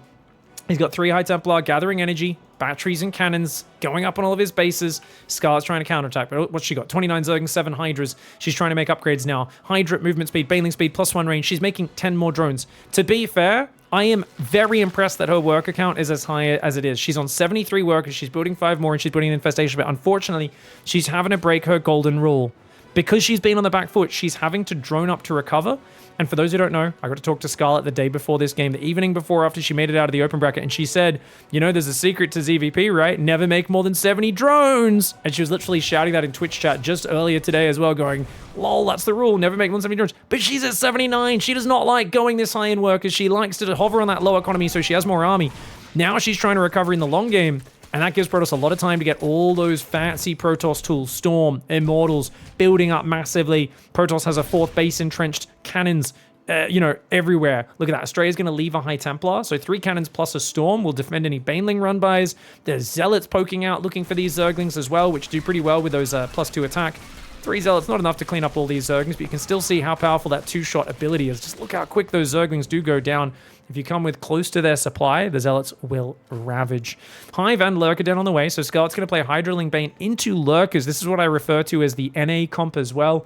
He's got 3 High Templar gathering energy, batteries and cannons going up on all of his bases. Scarlett's trying to counterattack, but what's she got? 29 Zerglings, 7 Hydras. She's trying to make upgrades now. Hydra movement speed, Baneling speed, +1 range. She's making 10 more drones. To be fair, I am very impressed that her worker count is as high as it is. She's on 73 workers. She's building 5 more, and she's building an infestation. But unfortunately, she's having to break her golden rule. Because she's been on the back foot, she's having to drone up to recover. And for those who don't know, I got to talk to Scarlett the day before this game, the evening before after she made it out of the open bracket, and she said, you know, there's a secret to ZvP, right? Never make more than 70 drones. And she was literally shouting that in Twitch chat just earlier today as well, going, lol, that's the rule, never make more than 70 drones. But she's at 79. She does not like going this high in workers. She likes to hover on that low economy so she has more army. Now she's trying to recover in the long game. And that gives Protoss a lot of time to get all those fancy Protoss tools, Storm, Immortals, building up massively. Protoss has a 4th base entrenched, cannons, everywhere. Look at that. Astrea's going to leave a High Templar. So 3 cannons plus a Storm will defend any Baneling run-bys. There's Zealots poking out, looking for these Zerglings as well, which do pretty well with those +2 attack. 3 Zealots, not enough to clean up all these Zerglings, but you can still see how powerful that 2-shot ability is. Just look how quick those Zerglings do go down. If you come with close to their supply, the Zealots will ravage. Hive and Lurker down on the way, so Scarlett's going to play Hydraling Bane into Lurkers. This is what I refer to as the NA comp as well,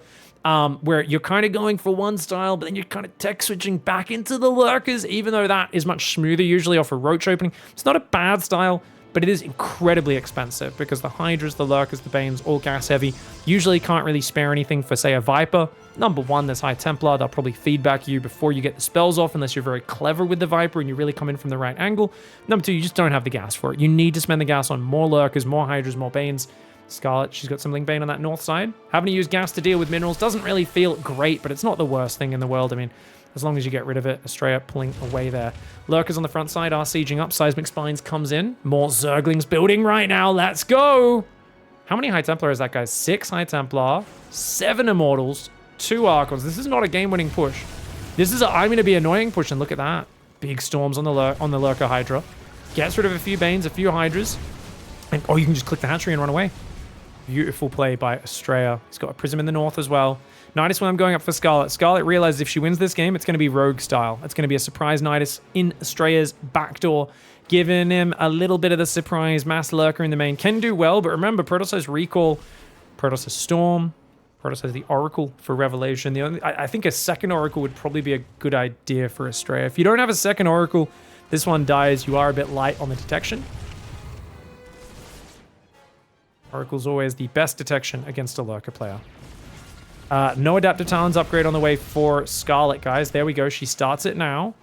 where you're kind of going for one style, but then you're kind of tech switching back into the Lurkers, even though that is much smoother usually off a Roach opening. It's not a bad style, but it is incredibly expensive because the Hydras, the Lurkers, the Banes, all gas heavy, usually can't really spare anything for, say, a Viper. Number 1, there's High Templar. They'll probably feedback you before you get the spells off unless you're very clever with the Viper and you really come in from the right angle. Number 2, you just don't have the gas for it. You need to spend the gas on more Lurkers, more Hydras, more Banes. Scarlett, she's got some Ling Bane on that north side. Having to use gas to deal with minerals doesn't really feel great, but it's not the worst thing in the world. I mean, as long as you get rid of it. Astrea pulling away there. Lurkers on the front side are sieging up. Seismic Spines comes in. More Zerglings building right now. Let's go! How many High Templar is that, guys? 6 High Templar, 7 Immortals, 2 Archons. This is not a game-winning push. This is a I'm going to be annoying push, and look at that. Big storms on the Lurker Hydra. Gets rid of a few Banes, a few Hydras. And oh, you can just click the hatchery and run away. Beautiful play by Astrea. He's got a Prism in the north as well. Nidus when I'm going up for Scarlett. Scarlett realizes if she wins this game, it's going to be Rogue style. It's going to be a surprise Nidus in Astrea's backdoor, giving him a little bit of the surprise. Mass Lurker in the main can do well, but remember, Protoss has Recall, Protoss has Storm, Protoss has the Oracle for Revelation. I think a second Oracle would probably be a good idea for Astrea. If you don't have a second Oracle, this one dies. You are a bit light on the detection. Oracle's always the best detection against a Lurker player. No Adaptive Talons upgrade on the way for Scarlett, guys. There we go. She starts it now.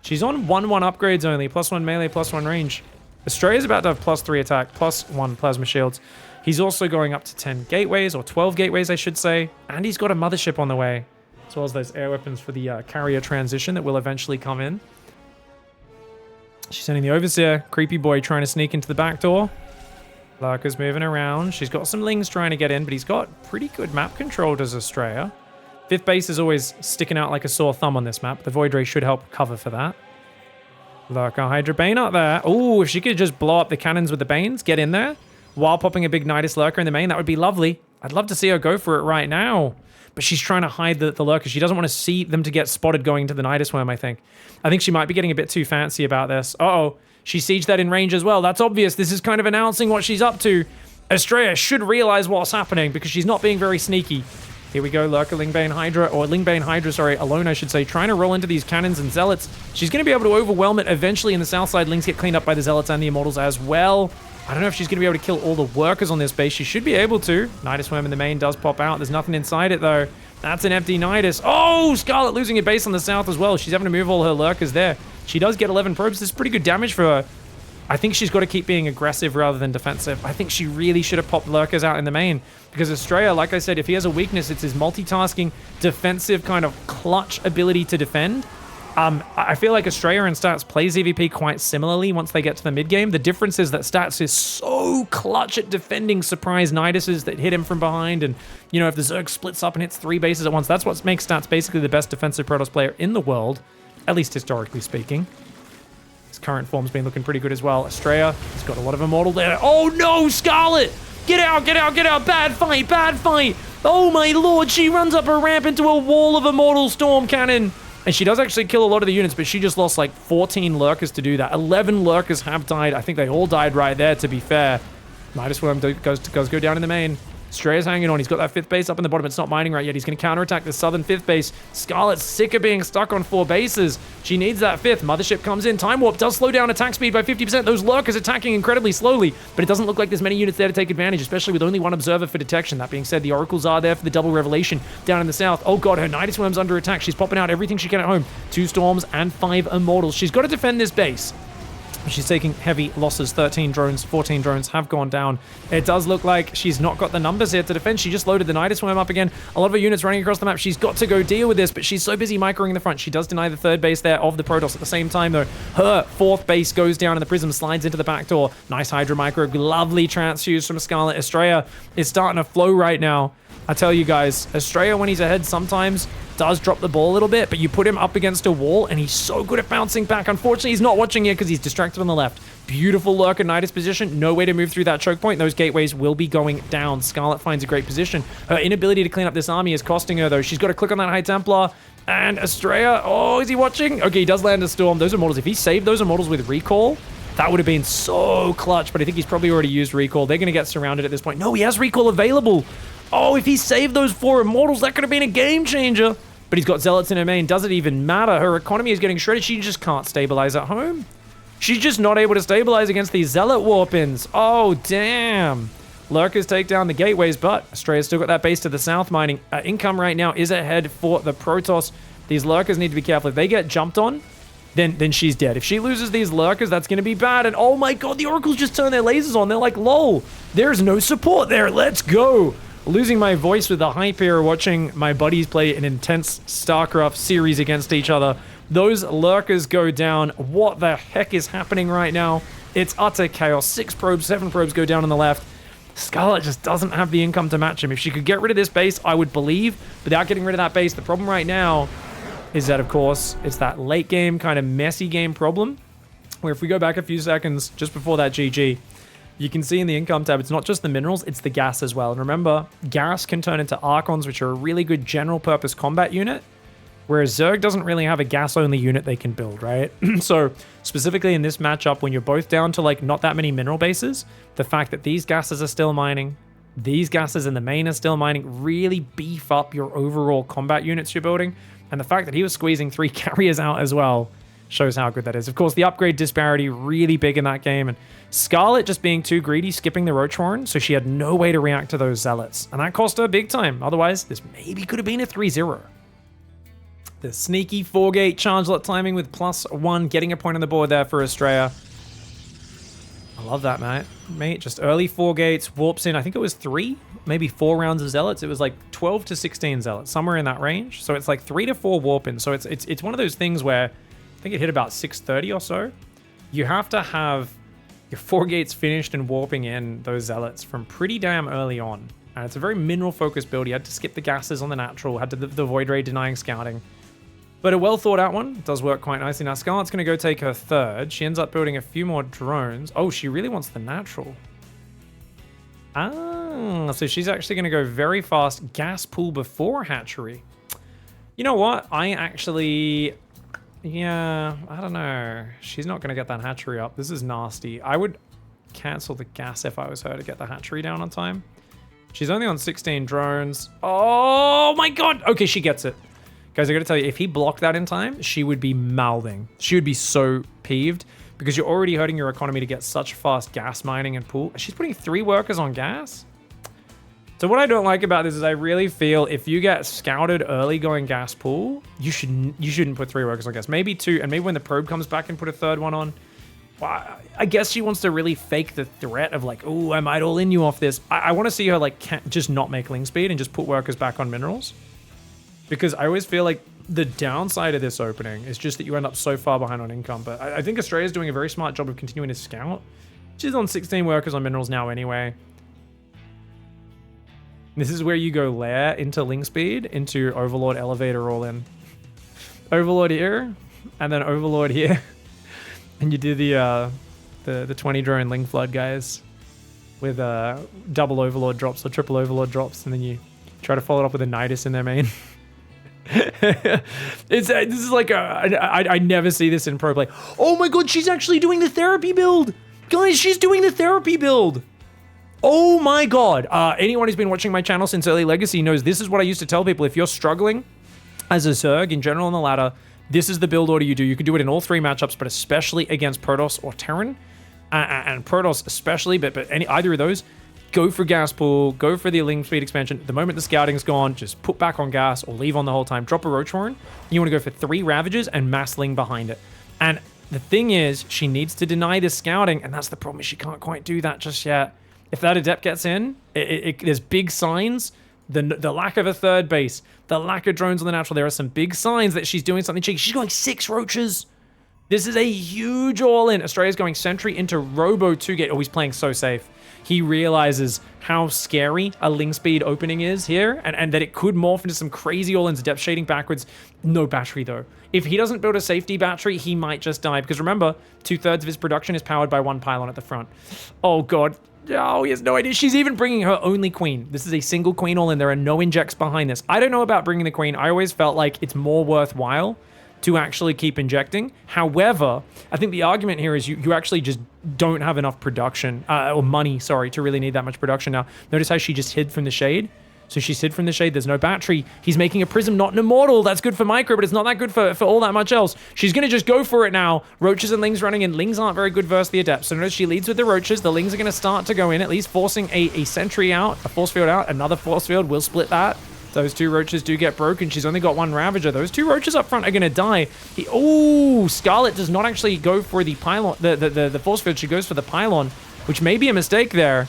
She's on 1/1 upgrades only, +1 melee, +1 range. Astrea's about to have +3 attack, +1 plasma shields. He's also going up to 10 gateways, or 12 gateways, I should say. And he's got a mothership on the way, as well as those air weapons for the carrier transition that will eventually come in. She's sending the Overseer, creepy boy trying to sneak into the back door. Lurker's moving around. She's got some Lings trying to get in, but he's got pretty good map control, does Astrea. 5th base is always sticking out like a sore thumb on this map. The Void Ray should help cover for that. Lurker Hydra Bane up there. Oh, if she could just blow up the cannons with the Banes, get in there, while popping a big Nidus Lurker in the main, that would be lovely. I'd love to see her go for it right now. But she's trying to hide the Lurker. She doesn't want to see them to get spotted going into the Nidus Worm, I think. I think she might be getting a bit too fancy about this. Uh-oh. She sieged that in range as well. That's obvious. This is kind of announcing what she's up to. Astrea should realize what's happening because she's not being very sneaky. Here we go, Lurker, Lingbane Hydra, or Lingbane Hydra, sorry, alone, I should say, trying to roll into these cannons and Zealots. She's going to be able to overwhelm it eventually, and the south side Lings get cleaned up by the Zealots and the Immortals as well. I don't know if she's going to be able to kill all the workers on this base. She should be able to. Nidus Worm in the main does pop out. There's nothing inside it, though. That's an empty Nidus. Oh, Scarlett losing a base on the south as well. She's having to move all her Lurkers there. She does get 11 probes. This is pretty good damage for her. I think she's got to keep being aggressive rather than defensive. I think she really should have popped Lurkers out in the main. Because Astrea, like I said, if he has a weakness, it's his multitasking, defensive kind of clutch ability to defend. I feel like Astrea and Stats play ZvP quite similarly once they get to the mid-game. The difference is that Stats is so clutch at defending surprise Niduses that hit him from behind. And, you know, if the Zerg splits up and hits 3 bases at once, that's what makes Stats basically the best defensive Protoss player in the world, at least historically speaking. His current form's been looking pretty good as well. Astrea has got a lot of Immortal there. Oh no, Scarlett! Get out, get out, get out! Bad fight, bad fight! Oh my lord, she runs up a ramp into a wall of Immortal Storm Cannon! And she does actually kill a lot of the units, but she just lost like 14 Lurkers to do that. 11 Lurkers have died. I think they all died right there, to be fair. Nidus Worm goes go down in the main. Astrea's hanging on. He's got that 5th base up in the bottom. It's not mining right yet. He's going to counterattack the southern 5th base. Scarlett's sick of being stuck on 4 bases. She needs that 5th. Mothership comes in. Time Warp does slow down attack speed by 50%. Those Lurkers attacking incredibly slowly, but it doesn't look like there's many units there to take advantage, especially with only 1 observer for detection. That being said, the Oracles are there for the double revelation down in the south. Oh god, her Nidus Worm's under attack. She's popping out everything she can at home. 2 Storms and 5 Immortals. She's got to defend this base. She's taking heavy losses. 13 drones, 14 drones have gone down. It does look like she's not got the numbers here to defend. She just loaded the Nidus Worm up again. A lot of her units running across the map. She's got to go deal with this, but she's so busy microing the front. She does deny the 3rd base there of the Protoss. At the same time, though, her 4th base goes down and the Prism slides into the back door. Nice Hydra micro. Lovely transfuse from Scarlett. Astrea is starting to flow right now. I tell you guys, Astrea, when he's ahead, sometimes does drop the ball a little bit, but you put him up against a wall, and he's so good at bouncing back. Unfortunately, he's not watching here because he's distracted on the left. Beautiful Lurker Nidus position. No way to move through that choke point. Those gateways will be going down. Scarlett finds a great position. Her inability to clean up this army is costing her, though. She's got to click on that High Templar. And Astrea, oh, is he watching? Okay, he does land a Storm. Those Immortals, if he saved those Immortals with Recall, that would have been so clutch, but I think he's probably already used Recall. They're going to get surrounded at this point. No, he has Recall available. Oh, if he saved those 4 Immortals, that could have been a game changer. But he's got Zealots in her main. Does it even matter? Her economy is getting shredded. She just can't stabilize at home. She's just not able to stabilize against these Zealot Warpins. Oh, damn. Lurkers take down the gateways, but Astrea's still got that base to the south mining. Income right now is ahead for the Protoss. These Lurkers need to be careful. If they get jumped on, then she's dead. If she loses these Lurkers, that's going to be bad. And oh my god, the Oracles just turn their lasers on. They're like, lol, there's no support there. Let's go. Losing my voice with the hype here, watching my buddies play an intense StarCraft series against each other. Those Lurkers go down. What the heck is happening right now? It's utter chaos. 6 probes, 7 probes go down on the left. Scarlett just doesn't have the income to match him. If she could get rid of this base, I would believe. Without getting rid of that base, the problem right now is that, of course, it's that late game, kind of messy game problem, where if we go back a few seconds, just before that GG, you can see in the income tab, it's not just the minerals, it's the gas as well. And remember, gas can turn into Archons, which are a really good general purpose combat unit, whereas Zerg doesn't really have a gas-only unit they can build, right? So, specifically in this matchup, when you're both down to, like, not that many mineral bases, the fact that these gases are still mining, these gases in the main are still mining, really beef up your overall combat units you're building. And the fact that he was squeezing 3 carriers out as well shows how good that is. Of course, the upgrade disparity really big in that game, and Scarlett just being too greedy, skipping the Roach Warren, so she had no way to react to those Zealots. And that cost her big time. Otherwise, this maybe could have been a 3-0. The sneaky 4-gate charge lot timing with +1, getting a point on the board there for Astrea. I love that, mate. Just early 4 gates, warps in. I think it was 3, maybe 4 rounds of zealots. It was like 12 to 16 zealots, somewhere in that range. So it's like 3 to 4 warp in. So it's one of those things where I think it hit about 6:30 or so. You have to have your 4 gates finished and warping in those zealots from pretty damn early on. And it's a very mineral focused build. You had to skip the gases on the natural, had to the void ray denying scouting. But a well thought out one. It does work quite nicely. Now Scarlett's going to go take her 3rd. She ends up building a few more drones. Oh, she really wants the natural. Ah, so she's actually going to go very fast. Gas pool before hatchery. You know what? Yeah, I don't know. She's not going to get that hatchery up. This is nasty. I would cancel the gas if I was her to get the hatchery down on time. She's only on 16 drones. Oh my god! Okay, she gets it. Guys, I gotta tell you, if he blocked that in time, she would be mouthing. She would be so peeved because you're already hurting your economy to get such fast gas mining and pool. She's putting 3 workers on gas? So what I don't like about this is I really feel if you get scouted early going gas pool, you shouldn't put 3 workers on gas. Maybe 2, and maybe when the probe comes back and put a 3rd one on. Well, I guess she wants to really fake the threat of like, oh, I might all in you off this. I want to see her like just not make ling speed and just put workers back on minerals. Because I always feel like the downside of this opening is just that you end up so far behind on income. But I think Astrea's doing a very smart job of continuing to scout. She's on 16 workers on minerals now anyway. This is where you go lair into ling speed, into Overlord elevator all in. Overlord here, and then Overlord here. And you do the 20 drone ling flood, guys. With double Overlord drops or triple Overlord drops. And then you try to follow it up with a Nidus in their main. This is like I never see this in pro play. Oh my god, she's actually doing the therapy build, guys. She's doing the therapy build. Oh my god. Anyone who's been watching my channel since early Legacy knows this is what I used to tell people. If you're struggling as a Zerg in general on the ladder, this is the build order you do. You can do it in all 3 matchups, but especially against Protoss or Terran, and Protoss especially, but either of those. Go for gas pool, go for the ling speed expansion. The moment the scouting's gone, just put back on gas or leave on the whole time. Drop a roach horn. You want to go for 3 ravages and mass ling behind it. And the thing is, she needs to deny this scouting, and that's the problem, is she can't quite do that just yet. If that adept gets in, there's big signs. The lack of a 3rd base, the lack of drones on the natural, there are some big signs that she's doing something cheeky. She's going 6 roaches. This is a huge all-in. Astrea's going sentry into Robo 2-gate. Oh, he's playing so safe. He realizes how scary a ling speed opening is here, and that it could morph into some crazy all-ins, depth shading backwards. No battery, though. If he doesn't build a safety battery, he might just die, because remember, 2/3 of his production is powered by 1 pylon at the front. Oh, God. Oh, he has no idea. She's even bringing her only queen. This is a single queen all-in. There are no injects behind this. I don't know about bringing the queen. I always felt like it's more worthwhile to actually keep injecting. However, I think the argument here is you actually just don't have enough production, or money, sorry, to really need that much production. Now, notice how she just hid from the shade? So she's hid from the shade, there's no battery. He's making a prism, not an immortal. That's good for micro, but it's not that good for all that much else. She's gonna just go for it now. Roaches and lings running in. Lings aren't very good versus the adepts. So notice she leads with the roaches. The lings are gonna start to go in, at least forcing a sentry out, a force field out. Another force field will split that. Those 2 roaches do get broken. She's only got 1 Ravager. Those 2 roaches up front are going to die. Oh, Scarlett does not actually go for the pylon, the force field. She goes for the pylon, which may be a mistake there.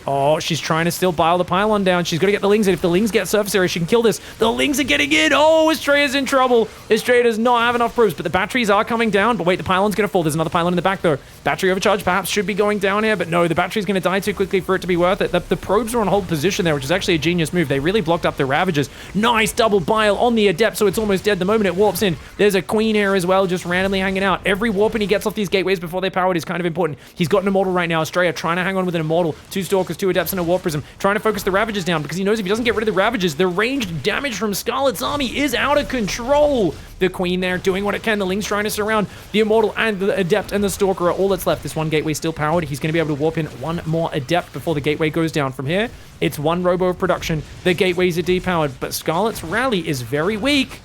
Oh, she's trying to still bile the pylon down. She's got to get the lings in. If the lings get surface area, she can kill this. The lings are getting in. Oh, Astrea's in trouble. Astrea does not have enough probes, but the batteries are coming down. But wait, the pylon's going to fall. There's another pylon in the back, though. Battery overcharge perhaps should be going down here, but no, the battery's going to die too quickly for it to be worth it. The probes are on hold position there, which is actually a genius move. They really blocked up the Ravagers. Nice double bile on the Adept, so it's almost dead. The moment it warps in, there's a Queen here as well, just randomly hanging out. Every warping he gets off these gateways before they're powered is kind of important. He's got an Immortal right now. Astrea trying to hang on with an Immortal. 2 Stalkers, 2 Adepts, and a Warp Prism. Trying to focus the Ravagers down because he knows if he doesn't get rid of the Ravagers, the ranged damage from Scarlett's army is out of control. The Queen there doing what it can. The Ling's trying to surround the Immortal, and the Adept and the Stalker are all that's left. This one gateway still powered. He's going to be able to warp in 1 more Adept before the gateway goes down. From here, it's 1 Robo of production. The gateways are depowered, but Scarlett's rally is very weak.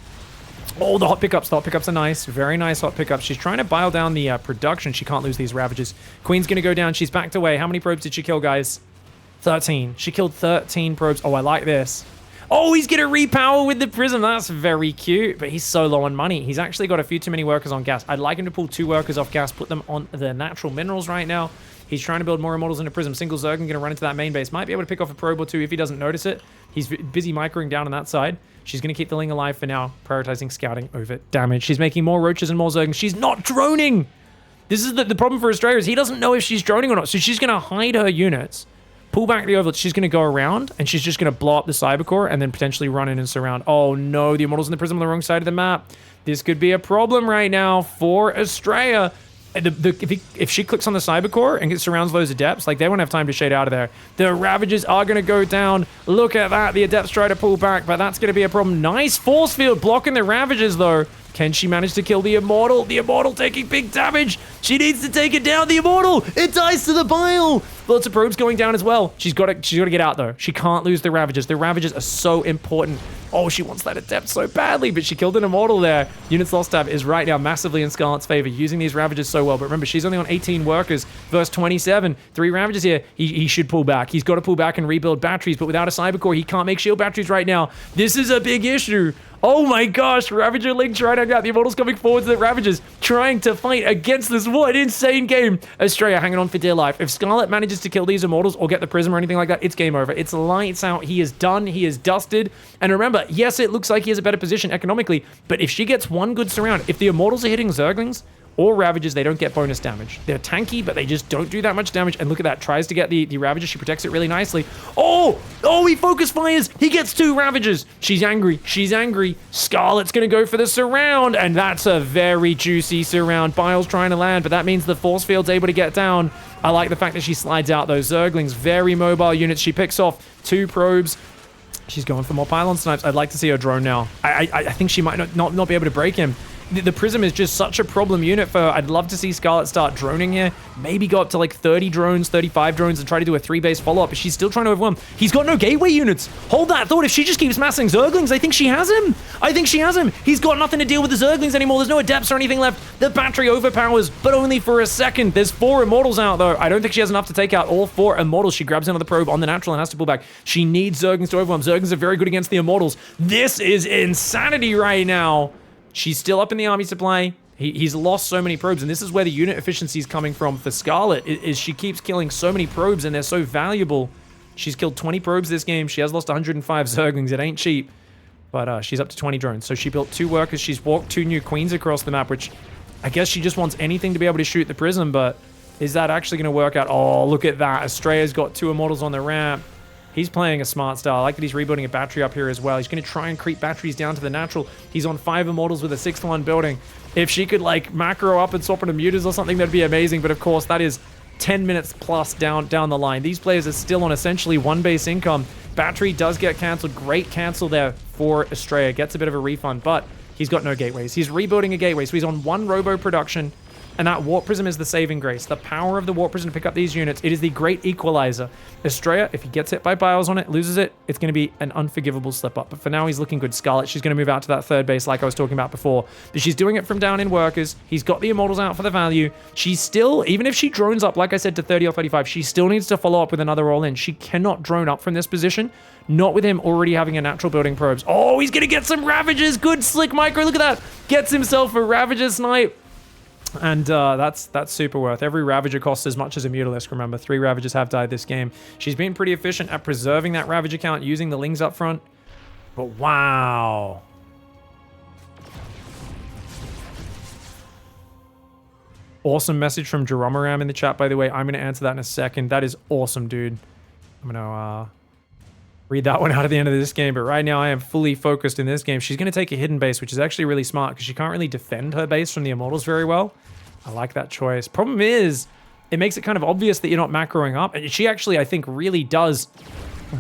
Oh, the hot pickups. The hot pickups are nice. Very nice hot pickups. She's trying to bile down the production. She can't lose these Ravagers. Queen's going to go down. She's backed away. How many probes did she kill, guys? 13. She killed 13 probes. Oh, I like this. Oh, he's going to repower with the prism. That's very cute, but he's so low on money. He's actually got a few too many workers on gas. I'd like him to pull 2 workers off gas, put them on the natural minerals right now. He's trying to build more immortals into prism. Single Zerg going to run into that main base. Might be able to pick off a probe or 2 if he doesn't notice it. He's busy microing down on that side. She's going to keep the Ling alive for now, prioritizing scouting over damage. She's making more roaches and more Zerglings. She's not droning. This is the problem for Astrea is he doesn't know if she's droning or not. So she's going to hide her units, pull back the overlord. She's going to go around, and she's just going to blow up the Cybercore and then potentially run in and surround. Oh, no. The Immortals in the Prism on the wrong side of the map. This could be a problem right now for Astrea. If she clicks on the Cybercore and surrounds those Adepts, like, they won't have time to shade out of there. The Ravagers are going to go down. Look at that. The Adepts try to pull back, but that's going to be a problem. Nice force field blocking the Ravagers, though. Can she manage to kill the Immortal? The Immortal taking big damage. She needs to take it down. The Immortal, it dies to the bile. Lots of probes going down as well. She's got to get out, though. She can't lose the Ravagers. The Ravagers are so important. Oh, she wants that Adept so badly, but she killed an Immortal there. Units lost tab is right now massively in Scarlett's favor, using these Ravagers so well. But remember, she's only on 18 workers versus 27. 3 Ravagers here. He should pull back. He's got to pull back and rebuild batteries, but without a Cybercore, he can't make shield batteries right now. This is a big issue. Oh my gosh, Ravager Link trying to get the Immortals coming forward to the Ravagers, trying to fight against this. What an insane game. Astrea hanging on for dear life. If Scarlett manages to kill these Immortals or get the Prism or anything like that, it's game over. It's lights out. He is done. He is dusted. And remember, yes, it looks like he has a better position economically, but if she gets one good surround, if the Immortals are hitting Zerglings or Ravagers, they don't get bonus damage. They're tanky, but they just don't do that much damage. And look at that. Tries to get the Ravager. She protects it really nicely. Oh, he focus fires. He gets 2 Ravagers. She's angry. She's angry. Scarlett's going to go for the surround. And that's a very juicy surround. Bile's trying to land, but that means the force field's able to get down. I like the fact that she slides out those Zerglings. Very mobile units. She picks off 2 probes. She's going for more pylon snipes. I'd like to see her drone now. I think she might not be able to break him. The Prism is just such a problem unit for her. I'd love to see Scarlett start droning here. Maybe go up to like 30 drones, 35 drones and try to do a 3-base follow-up. But she's still trying to overwhelm. He's got no gateway units. Hold that thought. If she just keeps massing Zerglings, I think she has him. I think she has him. He's got nothing to deal with the Zerglings anymore. There's no Adepts or anything left. The battery overpowers, but only for a second. There's 4 Immortals out, though. I don't think she has enough to take out all 4 Immortals. She grabs another probe on the natural and has to pull back. She needs Zerglings to overwhelm. Zerglings are very good against the Immortals. This is insanity right now. She's still up in the army supply. He's lost so many probes, and this is where the unit efficiency is coming from for Scarlett, is she keeps killing so many probes, and they're so valuable. She's killed 20 probes this game. She has lost 105 Zerglings. It ain't cheap, but she's up to 20 drones. So she built 2 workers. She's walked 2 new queens across the map, which I guess she just wants anything to be able to shoot the Prism, but is that actually going to work out? Oh, look at that. Astrea's got 2 Immortals on the ramp. He's playing a smart style. I like that he's rebuilding a battery up here as well. He's going to try and creep batteries down to the natural. He's on 5 Immortals with a 6th one building. If she could, like, macro up and swap into mutas or something, that'd be amazing. But, of course, that is 10 minutes plus down the line. These players are still on essentially 1 base income. Battery does get cancelled. Great cancel there for Astrea. Gets a bit of a refund, but he's got no gateways. He's rebuilding a gateway, so he's on 1 robo production. And that Warp Prism is the saving grace. The power of the Warp Prism to pick up these units. It is the great equalizer. Astrea, if he gets hit by Biles on it, loses it, it's going to be an unforgivable slip-up. But for now, he's looking good. Scarlett, she's going to move out to that 3rd base like I was talking about before. But she's doing it from down in workers. He's got the Immortals out for the value. She's still, even if she drones up, like I said, to 30 or 35, she still needs to follow up with another all-in. She cannot drone up from this position. Not with him already having a natural building probes. Oh, he's going to get some Ravagers. Good slick micro. Look at that. Gets himself a Ravager snipe. And that's super worth. Every Ravager costs as much as a Mutalisk, remember. 3 Ravagers have died this game. She's been pretty efficient at preserving that Ravager count using the Lings up front. But wow. Awesome message from Jeromaram in the chat, by the way. I'm going to answer that in a second. That is awesome, dude. I'm going to read that one out at the end of this game. But right now, I am fully focused in this game. She's going to take a hidden base, which is actually really smart because she can't really defend her base from the Immortals very well. I like that choice. Problem is, it makes it kind of obvious that you're not macroing up. And she actually, I think, really does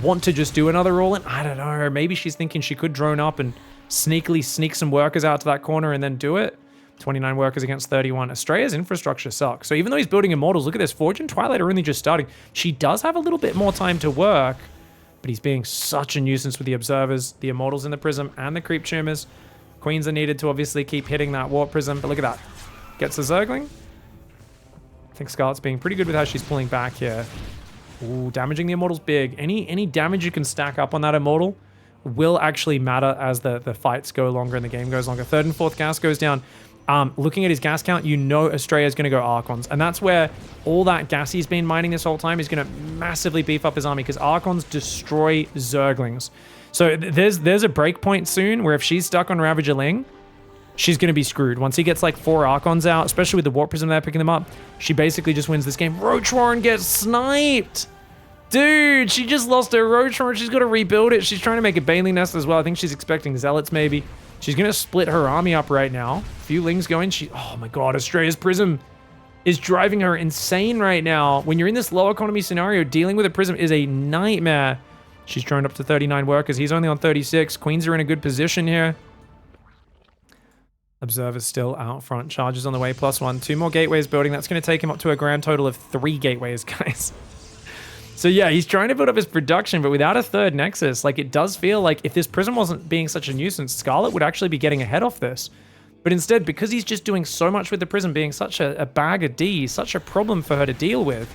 want to just do another all-in. I don't know. Maybe she's thinking she could drone up and sneakily sneak some workers out to that corner and then do it. 29 workers against 31. Astrea's infrastructure sucks. So even though he's building Immortals, look at this. Forge and Twilight are only just starting. She does have a little bit more time to work, but he's being such a nuisance with the Observers, the Immortals in the Prism, and the Creep Tumors. Queens are needed to obviously keep hitting that Warp Prism, but look at that. Gets a Zergling. I think Scarlett's being pretty good with how she's pulling back here. Ooh, damaging the Immortals big. Any damage you can stack up on that Immortal will actually matter as the fights go longer and the game goes longer. Third and fourth gas goes down. Looking at his gas count, you know Astrea is going to go Archons. And that's where all that gas he's been mining this whole time is going to massively beef up his army because Archons destroy Zerglings. So there's a breakpoint soon where if she's stuck on Ravager Ling, she's going to be screwed. Once he gets like 4 Archons out, especially with the Warp Prism there picking them up, she basically just wins this game. Roach Warren gets sniped. Dude, she just lost her Roach Warren. She's got to rebuild it. She's trying to make a Baneling Nest as well. I think she's expecting Zealots maybe. She's going to split her army up right now. A few Lings going. Oh my god, Astrea's Prism is driving her insane right now. When you're in this low economy scenario, dealing with a Prism is a nightmare. She's droned up to 39 workers. He's only on 36. Queens are in a good position here. Observer's still out front. Charges on the way, +1. 2 more gateways building. That's going to take him up to a grand total of 3 gateways, guys. So yeah, he's trying to build up his production, but without a third Nexus, like it does feel like if this Prism wasn't being such a nuisance, Scarlett would actually be getting ahead off this. But instead, because he's just doing so much with the Prism being such a bag of D, such a problem for her to deal with,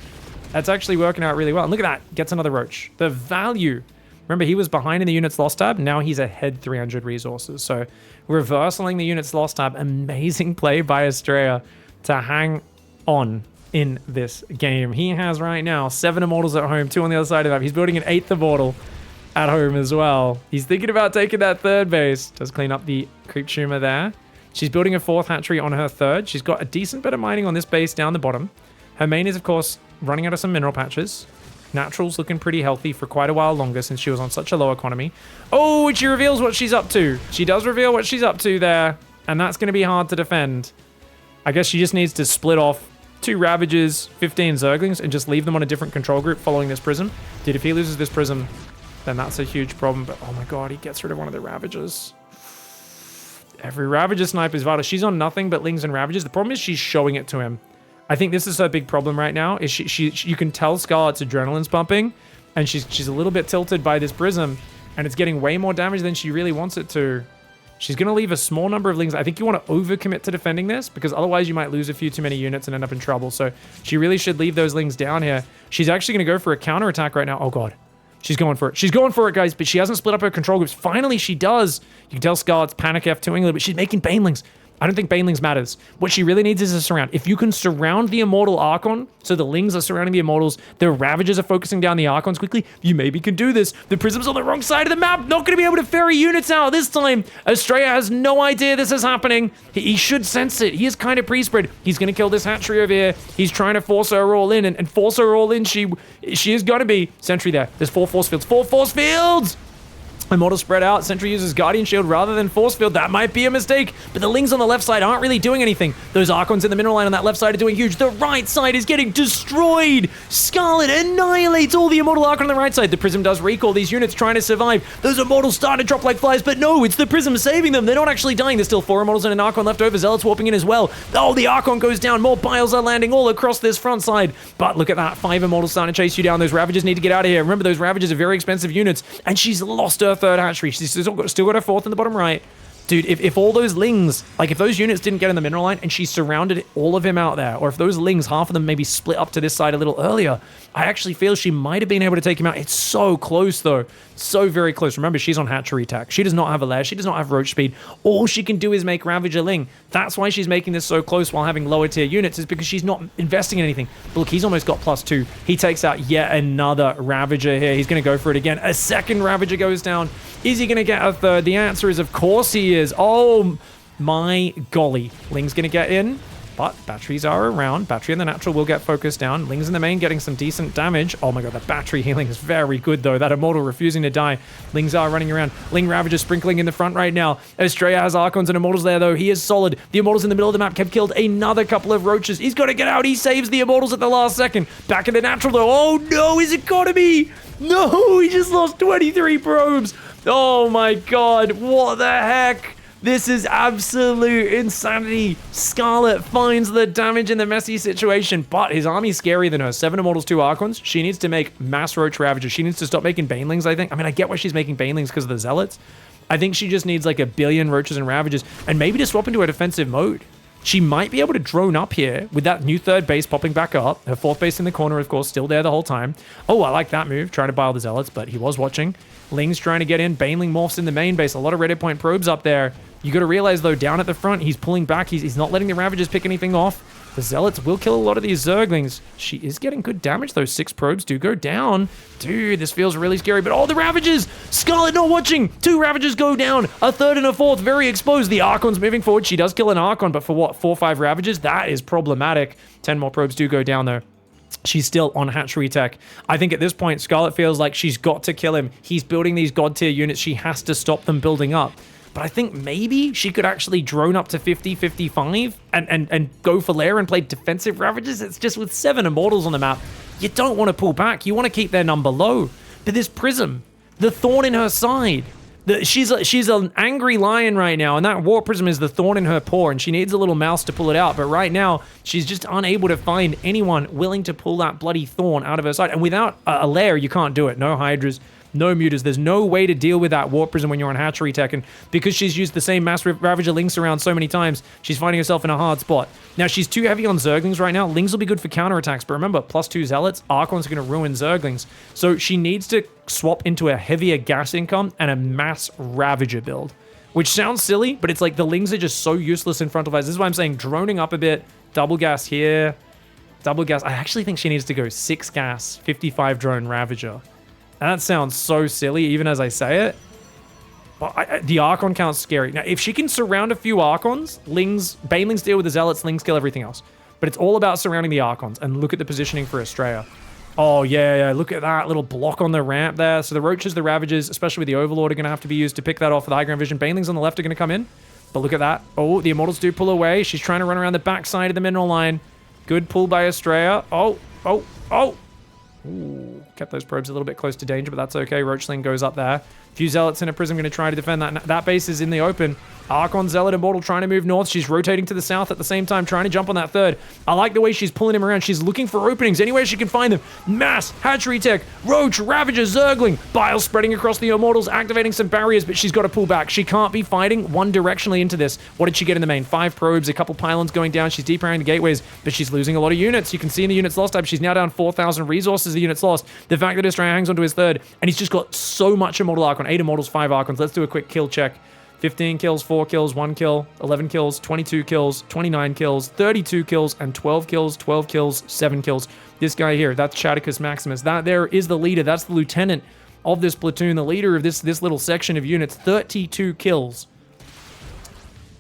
that's actually working out really well. And look at that, gets another Roach. The value. Remember, he was behind in the units lost tab. Now he's ahead 300 resources. So reversaling the units lost tab. Amazing play by Astrea to hang on in this game. He has right now 7 Immortals at home, 2 on the other side of that. He's building an 8th Immortal at home as well. He's thinking about taking that 3rd base. Does clean up the creep tumor there. She's building a 4th hatchery on her 3rd. She's got a decent bit of mining on this base down the bottom. Her main is, of course, running out of some mineral patches. Natural's looking pretty healthy for quite a while longer since she was on such a low economy. Oh, and she reveals what she's up to. She does reveal what she's up to there, and that's going to be hard to defend. I guess she just needs to split off 2 Ravagers, 15 Zerglings, and just leave them on a different control group following this Prism. Dude, if he loses this Prism, then that's a huge problem. But oh my god, he gets rid of one of the Ravagers. Every Ravager sniper is vital. She's on nothing but Lings and Ravagers. The problem is she's showing it to him. I think this is her big problem right now, is you can tell Scarlett's adrenaline's pumping, and she's a little bit tilted by this Prism, and it's getting way more damage than she really wants it to. She's going to leave a small number of Lings. I think you want to overcommit to defending this, because otherwise you might lose a few too many units and end up in trouble. So she really should leave those Lings down here. She's actually going to go for a counterattack right now. Oh god. She's going for it. She's going for it, guys, but she hasn't split up her control groups. Finally, she does. You can tell Scarlett's panic F2ing a little bit. She's making Banelings. I don't think Banelings matters. What she really needs is a surround. If you can surround the Immortal Archon, so the Lings are surrounding the Immortals, the Ravagers are focusing down the Archons quickly, you maybe can do this. The Prism's on the wrong side of the map. Not going to be able to ferry units out this time. Astrea has no idea this is happening. He should sense it. He is kind of pre-spread. He's going to kill this hatchery over here. He's trying to force her all in, and force her all in. She is going to be. Sentry there. There's 4 force fields. 4 force fields! Immortal spread out. Sentry uses Guardian Shield rather than Force Field. That might be a mistake, but the Lings on the left side aren't really doing anything. Those Archons in the mineral line on that left side are doing huge. The right side is getting destroyed. Scarlett annihilates all the Immortal Archon on the right side. The Prism does recall these units trying to survive. Those Immortals start to drop like flies, but no, it's the Prism saving them. They're not actually dying. There's still 4 Immortals and an Archon left over. Zealots warping in as well. Oh, the Archon goes down. More Biles are landing all across this front side. But look at that. 5 Immortals starting to chase you down. Those Ravagers need to get out of here. Remember, those Ravagers are very expensive units, and she's lost her 3rd hatchery. She's still got her 4th in the bottom right. Dude, if all those Lings, like if those units didn't get in the mineral line and she surrounded all of him out there, or if those Lings, half of them maybe split up to this side a little earlier, I actually feel she might have been able to take him out. It's so close though. So very close. Remember, she's on hatchery attack. She does not have a lair. She does not have roach speed. All she can do is make Ravager Ling. That's why she's making this so close while having lower tier units, is because she's not investing in anything. But look, he's almost got +2. He takes out yet another Ravager here. He's going to go for it again. A 2nd Ravager goes down. Is he going to get a 3rd? The answer is, of course he is. Oh my golly. Ling's going to get in. But batteries are around. Battery and the natural will get focused down. Ling's in the main getting some decent damage. Oh my god, the battery healing is very good though. That Immortal refusing to die. Lings are running around. Ling Ravager sprinkling in the front right now. Astrea has Archons and Immortals there though. He is solid. The Immortals in the middle of the map have killed another couple of Roaches. He's got to get out. He saves the Immortals at the last second. Back in the natural though. Oh no, his economy. No, he just lost 23 probes. Oh my god, what the heck? This is absolute insanity. Scarlett finds the damage in the messy situation, but his army's scarier than her. 7 Immortals, 2 Archons. She needs to make mass Roach Ravagers. She needs to stop making Banelings, I think. I mean, I get why she's making Banelings because of the Zealots. I think she just needs like a billion Roaches and Ravagers, and maybe to swap into a defensive mode. She might be able to drone up here with that new third base popping back up. Her fourth base in the corner, of course, still there the whole time. Oh, I like that move, trying to buy all the zealots, but he was watching. Ling's trying to get in. Baneling morphs in the main base. A lot of Reddit point probes up there. You got to realize, though, down at the front, he's pulling back. He's not letting the Ravagers pick anything off. The Zealots will kill a lot of these Zerglings. She is getting good damage, though. 6 probes do go down. Dude, this feels really scary. But oh, the Ravagers! Scarlett not watching! 2 Ravagers go down. A third and a fourth, very exposed. The Archon's moving forward. She does kill an Archon, but for what? 4 or 5 Ravagers? That is problematic. 10 more probes do go down, though. She's still on hatchery tech. I think at this point, Scarlett feels like she's got to kill him. He's building these god tier units. She has to stop them building up. But I think maybe she could actually drone up to 50, 55 and go for lair and play defensive Ravagers. It's just with 7 Immortals on the map, you don't want to pull back. You want to keep their number low. But this Prism, the thorn in her side, she's an angry lion right now, and that War Prism is the thorn in her paw, and she needs a little mouse to pull it out. But right now, she's just unable to find anyone willing to pull that bloody thorn out of her side. And without a lair, you can't do it. No Hydras. No Mutas. There's no way to deal with that Warp Prism when you're on hatchery tech, and because she's used the same Mass Ravager Lynx around so many times, she's finding herself in a hard spot. Now, she's too heavy on Zerglings right now. Lings will be good for counterattacks, but remember, +2 Zealots, Archons are going to ruin Zerglings. So she needs to swap into a heavier gas income and a Mass Ravager build, which sounds silly, but it's like the Lings are just so useless in front of us. This is why I'm saying droning up a bit, double gas here, double gas. I actually think she needs to go 6 gas, 55 drone Ravager. And that sounds so silly, even as I say it. But the Archon count's scary. Now, if she can surround a few Archons, Banelings deal with the Zealots, Lings kill everything else. But it's all about surrounding the Archons. And look at the positioning for Astrea. Oh, yeah, look at that little block on the ramp there. So the Roaches, the Ravagers, especially with the Overlord, are going to have to be used to pick that off with high ground vision. Banelings on the left are going to come in. But look at that. Oh, the Immortals do pull away. She's trying to run around the backside of the mineral line. Good pull by Astrea. Oh. Ooh, kept those probes a little bit close to danger, but that's okay. Roachling goes up there. Few Zealots in a Prism going to try to defend that. That base is in the open. Archon, Zealot, Immortal trying to move north. She's rotating to the south at the same time, trying to jump on that third. I like the way she's pulling him around. She's looking for openings anywhere she can find them. Mass, Hatchery Tech, Roach, Ravager, Zergling. Bile spreading across the Immortals, activating some barriers, but she's got to pull back. She can't be fighting one directionally into this. What did she get in the main? 5 probes, a couple pylons going down. She's deep-powering the gateways, but she's losing a lot of units. You can see in the units lost tab, she's now down 4,000 resources, the units lost. The fact that Astrea hangs onto his third, and he's just got so much Immortal Archon. 8 Immortals, 5 Archons. Let's do a quick kill check. 15 kills, 4 kills, 1 kill, 11 kills, 22 kills, 29 kills, 32 kills, and 12 kills, 12 kills, 7 kills. This guy here, that's Shadicus Maximus. That there is the leader. That's the lieutenant of this platoon, the leader of this little section of units. 32 kills.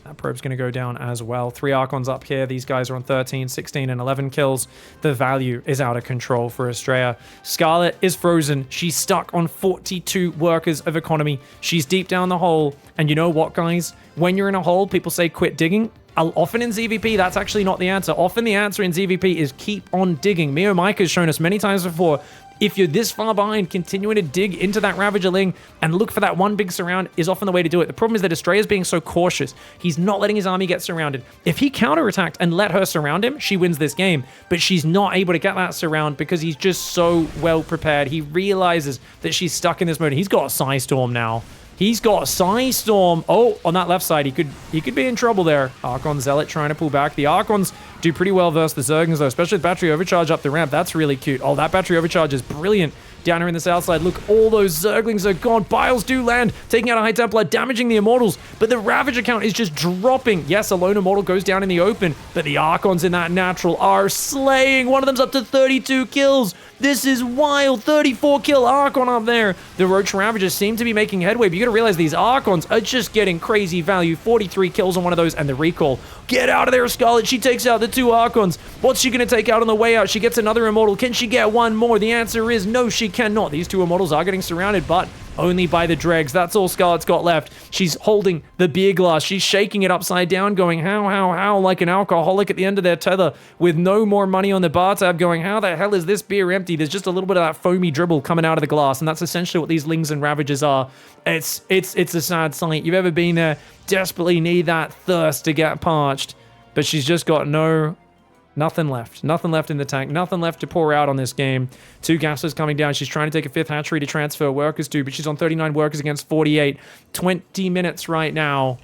That probe's going to go down as well. 3 Archons up here. These guys are on 13, 16, and 11 kills. The value is out of control for Astrea. Scarlett is frozen. She's stuck on 42 workers of economy. She's deep down the hole. And you know what, guys? When you're in a hole, people say quit digging. Often in ZvP, that's actually not the answer. Often the answer in ZvP is keep on digging. Mio Mike has shown us many times before, if you're this far behind, continuing to dig into that Ravager Ling and look for that one big surround is often the way to do it. The problem is that Astrea is being so cautious. He's not letting his army get surrounded. If he counterattacked and let her surround him, she wins this game. But she's not able to get that surround because he's just so well prepared. He realizes that she's stuck in this mode. He's got a Psy Storm now. He's got a Psy Storm. Oh, on that left side, he could be in trouble there. Archon Zealot trying to pull back. The Archons do pretty well versus the Zerglings, though, especially with Battery Overcharge up the ramp. That's really cute. Oh, that Battery Overcharge is brilliant. Down here in the south side, look, all those Zerglings are gone. Biles do land, taking out a High Templar, damaging the Immortals, but the Ravager count is just dropping. Yes, a lone Immortal goes down in the open, but the Archons in that natural are slaying. One of them's up to 32 kills. This is wild. 34 kill Archon up there. The Roach Ravagers seem to be making headway, but you gotta realize these Archons are just getting crazy value. 43 kills on one of those, and the recall. Get out of there, Scarlett. She takes out the 2 Archons. What's she gonna take out on the way out? She gets another Immortal. Can she get one more? The answer is no, she cannot. These 2 Immortals are getting surrounded, but only by the dregs. That's all Scarlett's got left. She's holding the beer glass. She's shaking it upside down, going how, like an alcoholic at the end of their tether with no more money on the bar tab, going, how the hell is this beer empty? There's just a little bit of that foamy dribble coming out of the glass, and that's essentially what these Lings and Ravagers are. It's a sad sight. You've ever been there, desperately need that thirst to get parched, but she's just got nothing left. Nothing left in the tank. Nothing left to pour out on this game. 2 gases coming down. She's trying to take a 5th hatchery to transfer workers to, but she's on 39 workers against 48. 20 minutes right now.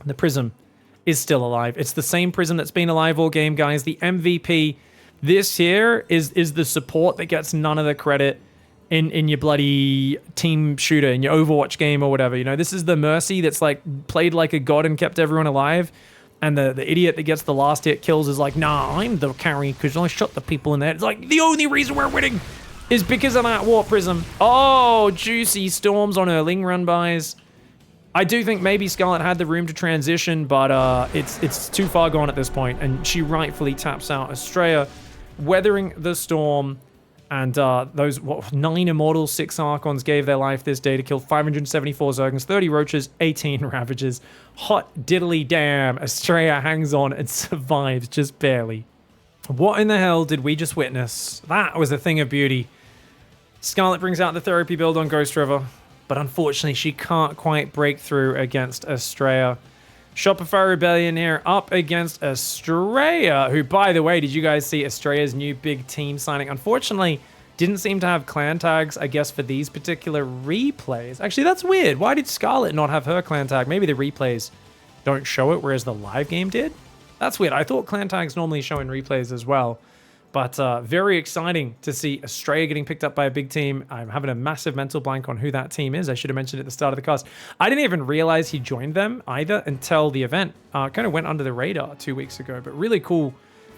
The Prism is still alive. It's the same Prism that's been alive all game, guys. The MVP this year is the support that gets none of the credit in your bloody team shooter, in your Overwatch game or whatever. You know, this is the Mercy that's like played like a god and kept everyone alive. And the idiot that gets the last hit kills is like, nah, I'm the carry because I shot the people in there. It's like, the only reason we're winning is because of that Warp Prism. Oh, juicy storms on her Ling run bys. I do think maybe Scarlett had the room to transition, but it's too far gone at this point, and she rightfully taps out. Astrea weathering the storm, and those 9 Immortals, 6 Archons gave their life this day to kill 574 Zerglings, 30 Roaches, 18 Ravages. Hot diddly damn, Astrea hangs on and survives just barely. What in the hell did we just witness? That was a thing of beauty. Scarlett brings out the therapy build on Ghost River, but unfortunately she can't quite break through against Astrea. Shopify Rebellion here up against Astrea, who, by the way, did you guys see Astrea's new big team signing? Unfortunately, didn't seem to have clan tags, I guess, for these particular replays. Actually, that's weird. Why did Scarlett not have her clan tag? Maybe the replays don't show it, whereas the live game did? That's weird. I thought clan tags normally show in replays as well. But very exciting to see Astrea getting picked up by a big team. I'm having a massive mental blank on who that team is. I should have mentioned at the start of the cast. I didn't even realize he joined them either until the event. Kind of went under the radar 2 weeks ago, but really cool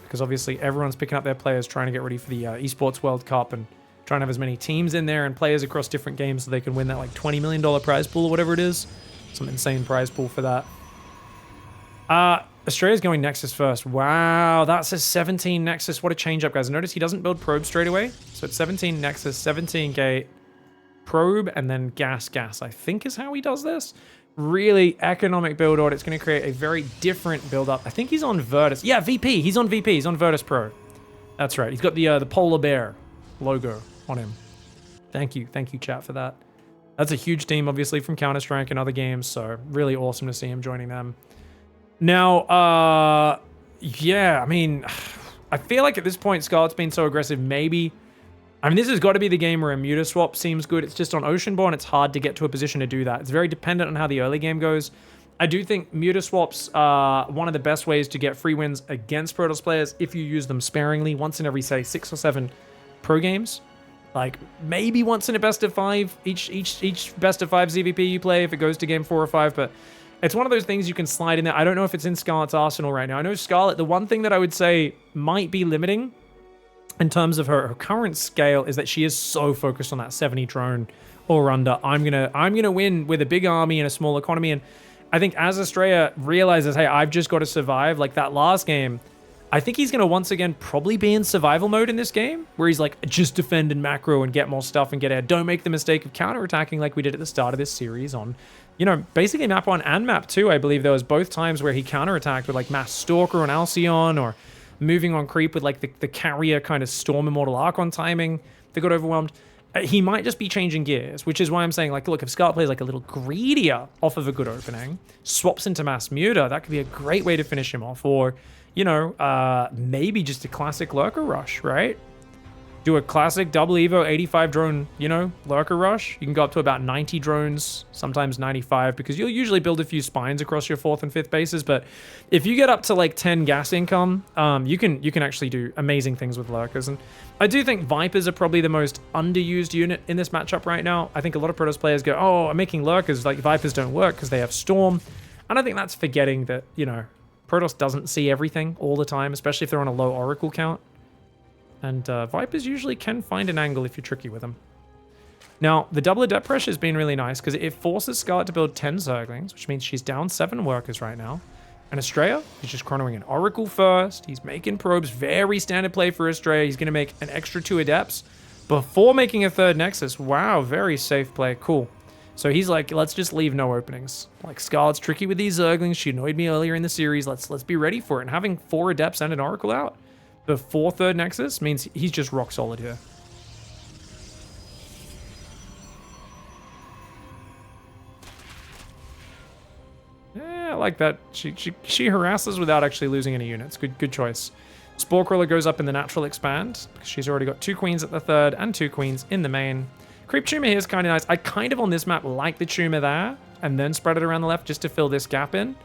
because obviously everyone's picking up their players, trying to get ready for the Esports World Cup and trying to have as many teams in there and players across different games so they can win that like $20 million prize pool or whatever it is. Some insane prize pool for that. Astrea's going Nexus first. Wow, that's a 17 Nexus. What a change up, guys. Notice he doesn't build probe straight away. So it's 17 Nexus, 17 gate, probe, and then gas, I think is how he does this. Really economic build order. It's going to create a very different build up. I think he's on Virtus. Yeah, VP. He's on VP. He's on Virtus Pro. That's right. He's got the polar bear logo on him. Thank you, chat, for that. That's a huge team, obviously, from Counter-Strike and other games. So really awesome to see him joining them. Now, yeah, I mean, I feel like at this point, Scarlett's been so aggressive, maybe. I mean, this has got to be the game where a Muta swap seems good. It's just on Oceanborn, it's hard to get to a position to do that. It's very dependent on how the early game goes. I do think Muta swaps are one of the best ways to get free wins against Protoss players if you use them sparingly, once in every, say, 6 or 7 pro games. Like, maybe once in a best of 5, each best of 5 ZvP you play if it goes to game 4 or 5, but it's one of those things you can slide in there. I don't know if it's in Scarlett's arsenal right now. I know Scarlett, the one thing that I would say might be limiting in terms of her current scale is that she is so focused on that 70 drone or under. I'm gonna win with a big army and a small economy. And I think as Astrea realizes, hey, I've just got to survive, like that last game, I think he's gonna once again probably be in survival mode in this game, where he's like, just defend and macro and get more stuff and get ahead. Don't make the mistake of counterattacking like we did at the start of this series on, you know, basically map 1 and map 2, I believe there was both times where he counterattacked with like Mass Stalker on Alcyon or moving on creep with like the carrier kind of Storm Immortal Archon timing that got overwhelmed. He might just be changing gears, which is why I'm saying, like, look, if Scarlett plays like a little greedier off of a good opening, swaps into Mass Muta, that could be a great way to finish him off. Or, you know, maybe just a classic Lurker Rush, right? Do a classic double Evo 85 drone, you know, Lurker Rush. You can go up to about 90 drones, sometimes 95, because you'll usually build a few spines across your 4th and 5th bases. But if you get up to like 10 gas income, you can actually do amazing things with Lurkers. And I do think Vipers are probably the most underused unit in this matchup right now. I think a lot of Protoss players go, oh, I'm making Lurkers, like Vipers don't work because they have Storm. And I think that's forgetting that, you know, Protoss doesn't see everything all the time, especially if they're on a low Oracle count. And Vipers usually can find an angle if you're tricky with them. Now, the double adept pressure has been really nice because it forces Scarlett to build 10 Zerglings, which means she's down 7 workers right now. And Astrea, he's just chronoing an Oracle first. He's making probes. Very standard play for Astrea. He's going to make an extra 2 adepts before making a 3rd Nexus. Wow, very safe play. Cool. So he's like, let's just leave no openings. Like, Scarlett's tricky with these Zerglings. She annoyed me earlier in the series. Let's be ready for it. And having 4 adepts and an Oracle out before 3rd Nexus means he's just rock solid here. Yeah, I like that. She harasses without actually losing any units. Good choice. Spore Crawler goes up in the natural expand because she's already got 2 queens at the 3rd and 2 queens in the main. Creep Tumor here is kind of nice. I kind of on this map like the Tumor there and then spread it around the left just to fill this gap in.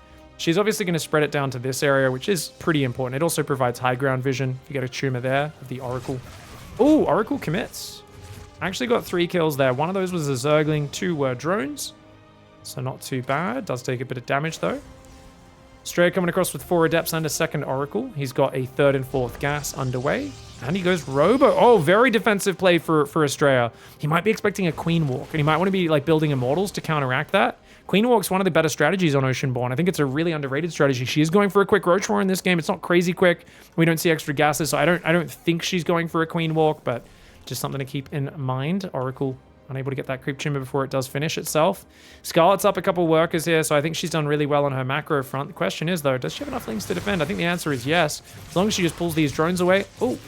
She's obviously going to spread it down to this area, which is pretty important. It also provides high ground vision. You get a tumor there of the Oracle. Oh, Oracle commits. Actually got 3 kills there. One of those was a Zergling, 2 were drones. So not too bad. Does take a bit of damage though. Astrea coming across with 4 Adepts and a second Oracle. He's got a 3rd and 4th gas underway. And he goes Robo. Oh, very defensive play for Astrea. He might be expecting a Queen Walk, and he might want to be like building Immortals to counteract that. Queen Walk's one of the better strategies on Oceanborn. I think it's a really underrated strategy. She is going for a quick Roach Roar in this game. It's not crazy quick. We don't see extra gases, so I don't think she's going for a Queen Walk, but just something to keep in mind. Oracle unable to get that creep tumor before it does finish itself. Scarlett's up a couple workers here, so I think she's done really well on her macro front. The question is, though, does she have enough links to defend? I think the answer is yes. As long as she just pulls these drones away. Oh,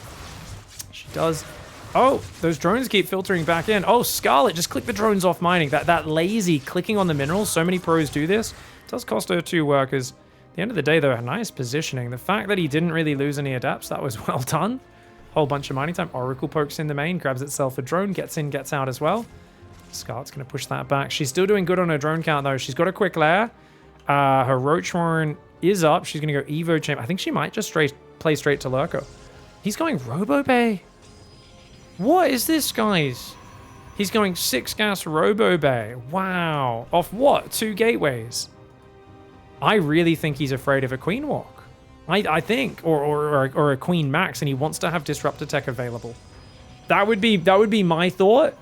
she does. Oh, those drones keep filtering back in. Oh, Scarlett, just click the drones off mining. That lazy clicking on the minerals. So many pros do this. It does cost her 2 workers. At the end of the day, though, nice positioning. The fact that he didn't really lose any adapts, that was well done. Whole bunch of mining time. Oracle pokes in the main, grabs itself a drone, gets in, gets out as well. Scarlett's going to push that back. She's still doing good on her drone count, though. She's got a quick lair. Her Roach Warren is up. She's going to go Evo Champ. I think she might just play straight to Lurko. He's going Robo Bay. What is this, guys? He's going 6 gas Robo Bay. Wow. Off what? 2 gateways. I really think he's afraid of a Queen Walk. I think, or a Queen Max, and he wants to have Disruptor Tech available. That would be my thought.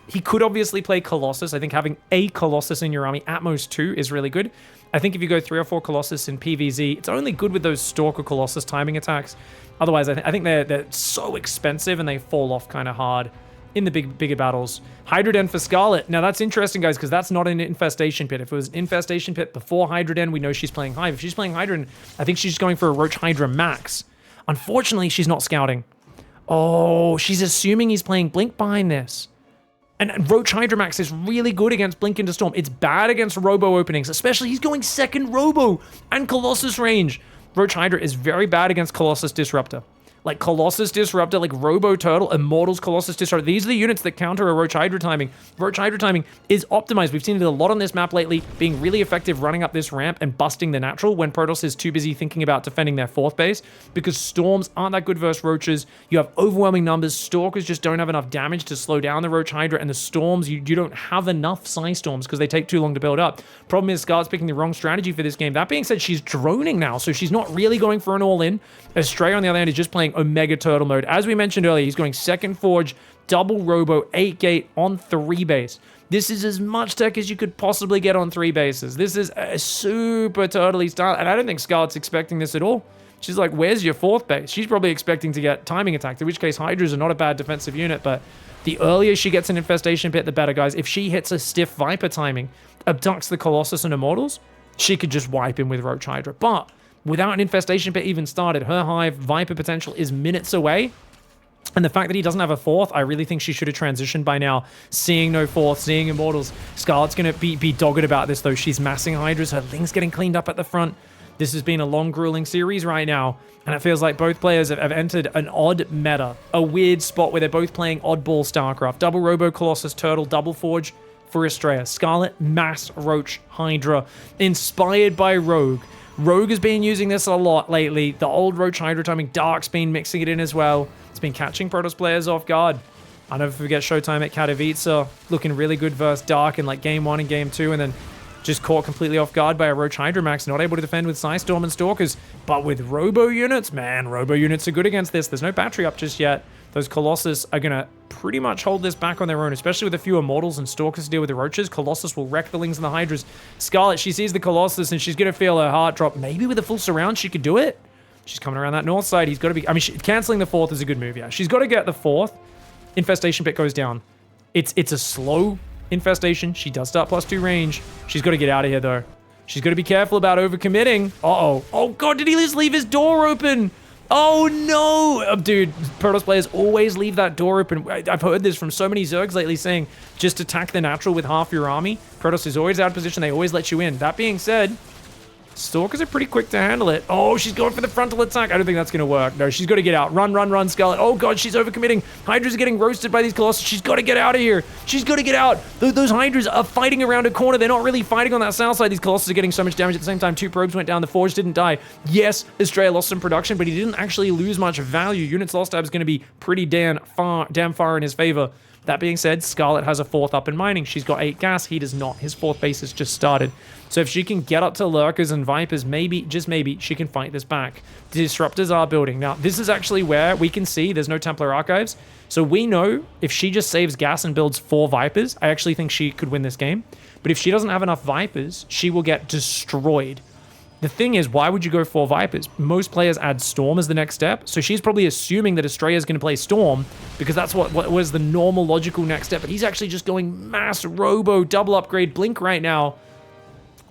He could obviously play Colossus. I think having a Colossus in your army, at most 2, is really good. I think if you go 3 or 4 Colossus in PvZ, it's only good with those Stalker Colossus timing attacks. Otherwise, I think they're so expensive and they fall off kind of hard in the bigger battles. Hydra Den for Scarlett. Now that's interesting, guys, because that's not an Infestation Pit. If it was an Infestation Pit before Hydra Den, we know she's playing Hive. If she's playing Hydra Den, I think she's going for a Roach Hydra Max. Unfortunately, she's not scouting. Oh, she's assuming he's playing Blink behind this. And Roach Hydra Max is really good against Blink into Storm. It's bad against Robo openings, especially he's going 2nd Robo and Colossus range. Roach Hydra is very bad against Colossus Disruptor. Like Colossus Disruptor, like Robo Turtle, Immortals, Colossus Disruptor. These are the units that counter a Roach Hydra timing. Roach Hydra timing is optimized. We've seen it a lot on this map lately, being really effective running up this ramp and busting the natural when Protoss is too busy thinking about defending their 4th base, because Storms aren't that good versus Roaches. You have overwhelming numbers. Stalkers just don't have enough damage to slow down the Roach Hydra, and the Storms, you don't have enough Psy Storms because they take too long to build up. Problem is, Scarlett's picking the wrong strategy for this game. That being said, she's droning now, so she's not really going for an all-in. Astrea, on the other hand, is just playing Omega Turtle mode. As we mentioned earlier, he's going 2nd Forge, double Robo, 8 gate on 3 base. This is as much tech as you could possibly get on 3 bases. This is a super turtley style, and I don't think Scarlett's expecting this at all. She's like, where's your 4th base? She's probably expecting to get timing attacked, in which case Hydras are not a bad defensive unit, but the earlier she gets an Infestation Pit, the better, guys. If she hits a stiff Viper timing, abducts the Colossus and Immortals, she could just wipe him with Roach Hydra. But without an Infestation Pit even started, her Hive Viper potential is minutes away. And the fact that he doesn't have a 4th, I really think she should have transitioned by now. Seeing no 4th, seeing Immortals. Scarlett's going to be dogged about this, though. She's massing Hydras. Her Ling's getting cleaned up at the front. This has been a long, grueling series right now. And it feels like both players have entered an odd meta. A weird spot where they're both playing oddball StarCraft. Double Robo Colossus Turtle, double Forge for Astrea. Scarlett, Mass Roach Hydra. Inspired by Rogue. Rogue has been using this a lot lately. The old Roach Hydra timing, Dark's been mixing it in as well. It's been catching Protoss players off guard. I'll never forget Showtime at Katowice, looking really good versus Dark in like game 1 and game 2, and then just caught completely off guard by a Roach Hydra Max, not able to defend with Psystorm and Stalkers. But with Robo units, man, Robo units are good against this. There's no battery up just yet. Those Colossus are going to pretty much hold this back on their own, especially with a few Immortals and Stalkers to deal with the Roaches. Colossus will wreck the Lings and the Hydras. Scarlett, she sees the Colossus and she's going to feel her heart drop. Maybe with a full surround, she could do it. She's coming around that north side. He's got to be... I mean, canceling the 4th is a good move, yeah. She's got to get the 4th. Infestation Pit goes down. It's a slow Infestation. She does start +2 range. She's got to get out of here, though. She's got to be careful about overcommitting. Uh-oh. Oh, God, did he just leave his door open? Oh, no. Dude, Protoss players always leave that door open. I've heard this from so many Zergs lately saying, just attack the natural with half your army. Protoss is always out of position. They always let you in. That being said, Stalkers are pretty quick to handle it. Oh, she's going for the frontal attack. I don't think that's going to work. No, she's got to get out. Run, run, run, Scarlett. Oh, God, she's overcommitting. Hydras are getting roasted by these Colossus. She's got to get out of here. She's got to get out. Those Hydras are fighting around a corner. They're not really fighting on that south side. These Colossus are getting so much damage at the same time. 2 probes went down. The Forge didn't die. Yes, Astrea lost some production, but he didn't actually lose much value. Units lost tab is going to be pretty damn far in his favor. That being said, Scarlett has a 4th up in mining. She's got 8 gas. He does not. His 4th base has just started. So if she can get up to Lurkers and Vipers, maybe, just maybe, she can fight this back. The Disruptors are building. Now, this is actually where we can see there's no Templar Archives. So we know if she just saves gas and builds 4 Vipers, I actually think she could win this game. But if she doesn't have enough Vipers, she will get destroyed. The thing is, why would you go 4 Vipers? Most players add Storm as the next step, so she's probably assuming that Astrea is going to play Storm, because that's what was the normal, logical next step, but he's actually just going mass Robo, double upgrade Blink right now.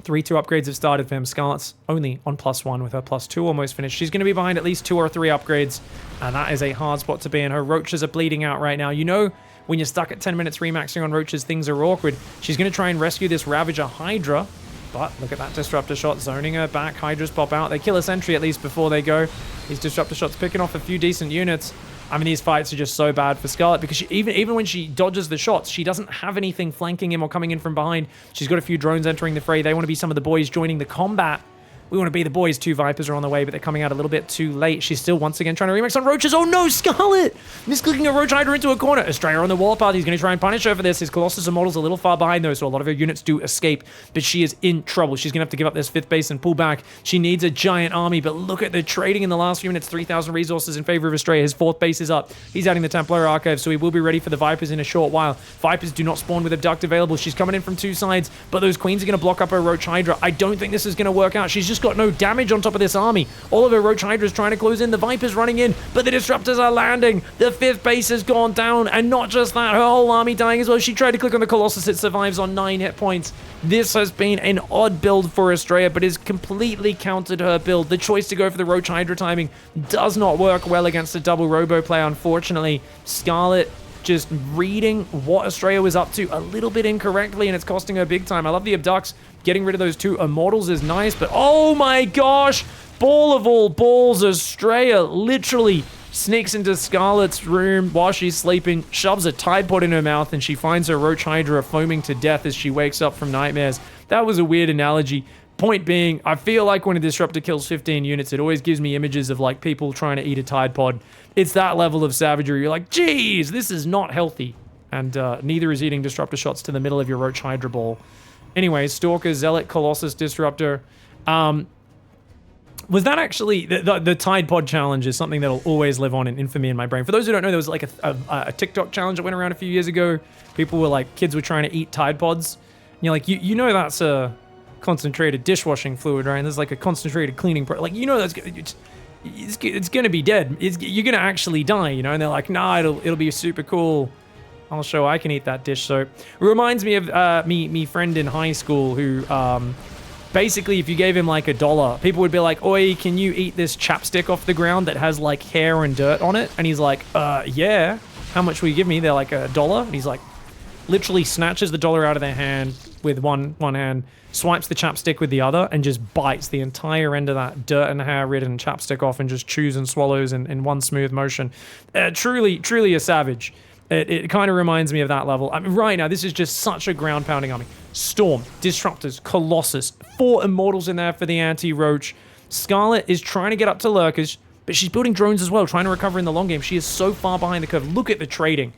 3-2 upgrades have started for him. Scarlett's only on +1 with her +2 almost finished. She's going to be behind at least 2 or 3 upgrades, and that is a hard spot to be in. Her Roaches are bleeding out right now. You know, when you're stuck at 10 minutes remaxing on Roaches, things are awkward. She's going to try and rescue this Ravager Hydra. But look at that Disruptor shot, zoning her back. Hydras pop out. They kill a sentry at least before they go. These Disruptor shots picking off a few decent units. I mean, these fights are just so bad for Scarlett because she, even when she dodges the shots, she doesn't have anything flanking him or coming in from behind. She's got a few drones entering the fray. They want to be some of the boys joining the combat. We want to be the boys. 2 Vipers are on the way, but they're coming out a little bit too late. She's still once again trying to remix on Roaches. Oh no, Scarlett! Misclicking a Roach Hydra into a corner. Astrea on the warpath. He's going to try and punish her for this. His Colossus and Models a little far behind though, so a lot of her units do escape, but she is in trouble. She's going to have to give up this 5th base and pull back. She needs a giant army, but look at the trading in the last few minutes. 3,000 resources in favor of Astrea. His 4th base is up. He's adding the Templar Archive, so he will be ready for the Vipers in a short while. Vipers do not spawn with Abduct available. She's coming in from 2 sides, but those Queens are going to block up her Roach Hydra. I don't think this is going to work out. She's just got no damage on top of this army. All of her Roach Hydra is trying to close in. The Vipers running in, but the Disruptors are landing. The 5th base has gone down, and not just that, her whole army dying as well. She tried to click on the Colossus. It survives on 9 hit points. This has been an odd build for Astrea, but has completely countered her build. The choice to go for the Roach Hydra timing does not work well against a double Robo play, unfortunately. Scarlett just reading what Astrea was up to a little bit incorrectly, and it's costing her big time. I love the Abducts. Getting rid of those 2 Immortals is nice, but oh my gosh! Ball of all balls, Astrea literally sneaks into Scarlett's room while she's sleeping, shoves a Tide Pod in her mouth, and she finds her Roach Hydra foaming to death as she wakes up from nightmares. That was a weird analogy. Point being, I feel like when a Disruptor kills 15 units, it always gives me images of like people trying to eat a Tide Pod. It's that level of savagery. You're like, geez, this is not healthy. And neither is eating Disruptor shots to the middle of your Roach Hydra ball. Anyway, Stalker, Zealot, Colossus, Disruptor. Was that actually... The Tide Pod challenge is something that'll always live on in infamy in my brain. For those who don't know, there was like a TikTok challenge that went around a few years ago. People were like, kids were trying to eat Tide Pods. And you're like, you know that's a concentrated dishwashing fluid, right? And there's like a concentrated cleaning... Like, you know that's... It's going to be dead. You're going to actually die, you know? And they're like, nah, it'll be super cool. I'll show I can eat that dish soap. It reminds me of me friend in high school who basically if you gave him like $1, people would be like, oi, can you eat this chapstick off the ground that has like hair and dirt on it? And he's like, yeah. How much will you give me? They're like $1. And he's like, literally snatches the dollar out of their hand with one hand, swipes the chapstick with the other, and just bites the entire end of that dirt and hair-ridden chapstick off and just chews and swallows in one smooth motion. Truly a savage. It kind of reminds me of that level. I mean, right now, this is just such a ground-pounding army. Storm, Disruptors, Colossus, 4 Immortals in there for the anti-Roach. Scarlett is trying to get up to Lurkers, but she's building drones as well, trying to recover in the long game. She is so far behind the curve. Look at the trading.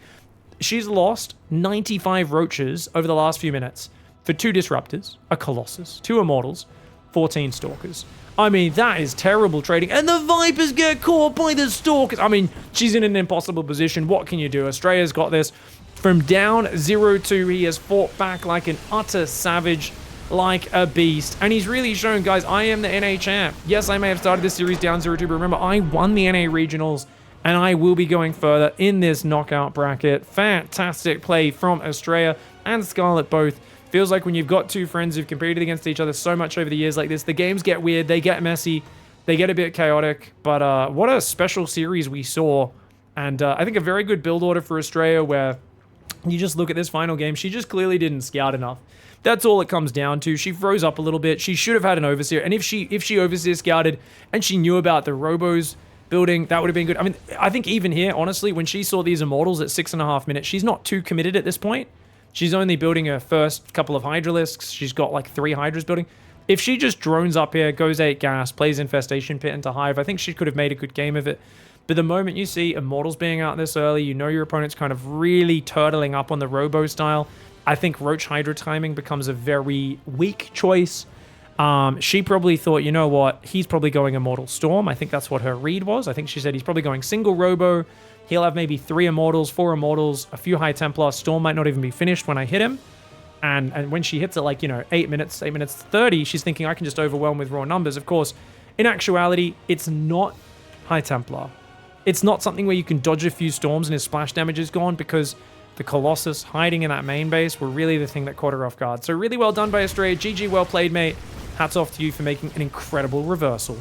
She's lost 95 Roaches over the last few minutes for 2 Disruptors, a Colossus, 2 Immortals, 14 Stalkers. I mean, that is terrible trading. And the Vipers get caught by the Stalkers. I mean, she's in an impossible position. What can you do? Astrea's got this. From down 0-2, he has fought back like an utter savage, like a beast. And he's really shown, guys, I am the NA champ. Yes, I may have started this series down 0-2, but remember, I won the NA regionals, and I will be going further in this knockout bracket. Fantastic play from Astrea and Scarlett both. Feels like when you've got 2 friends who've competed against each other so much over the years like this, the games get weird, they get messy, they get a bit chaotic, but what a special series we saw. And I think a very good build order for Astrea where You just look at this final game, she just clearly didn't scout enough. That's all it comes down to. She froze up a little bit. She should have had an overseer. And if she overseer scouted and she knew about the robos building, that would have been good. I mean, I think even here, honestly, when she saw these immortals at 6.5 minutes, she's not too committed at this point. She's only building her first couple of Hydralisks. She's got like 3 Hydras building. If she just drones up here, goes 8 gas, plays Infestation Pit into Hive, I think she could have made a good game of it. But the moment you see Immortals being out this early, you know your opponent's kind of really turtling up on the Robo style. I think Roach Hydra timing becomes a very weak choice. She probably thought, you know what, he's probably going Immortal Storm. I think that's what her read was. I think she said he's probably going single Robo. He'll have maybe 3 Immortals, 4 Immortals, a few High Templar. Storm might not even be finished when I hit him. And when she hits it like, 8 minutes 30, she's thinking I can just overwhelm with raw numbers. Of course, in actuality, it's not High Templar. It's not something where you can dodge a few storms and his splash damage is gone, because the Colossus hiding in that main base were really the thing that caught her off guard. So really well done by Astrea. GG, well played, mate. Hats off to you for making an incredible reversal.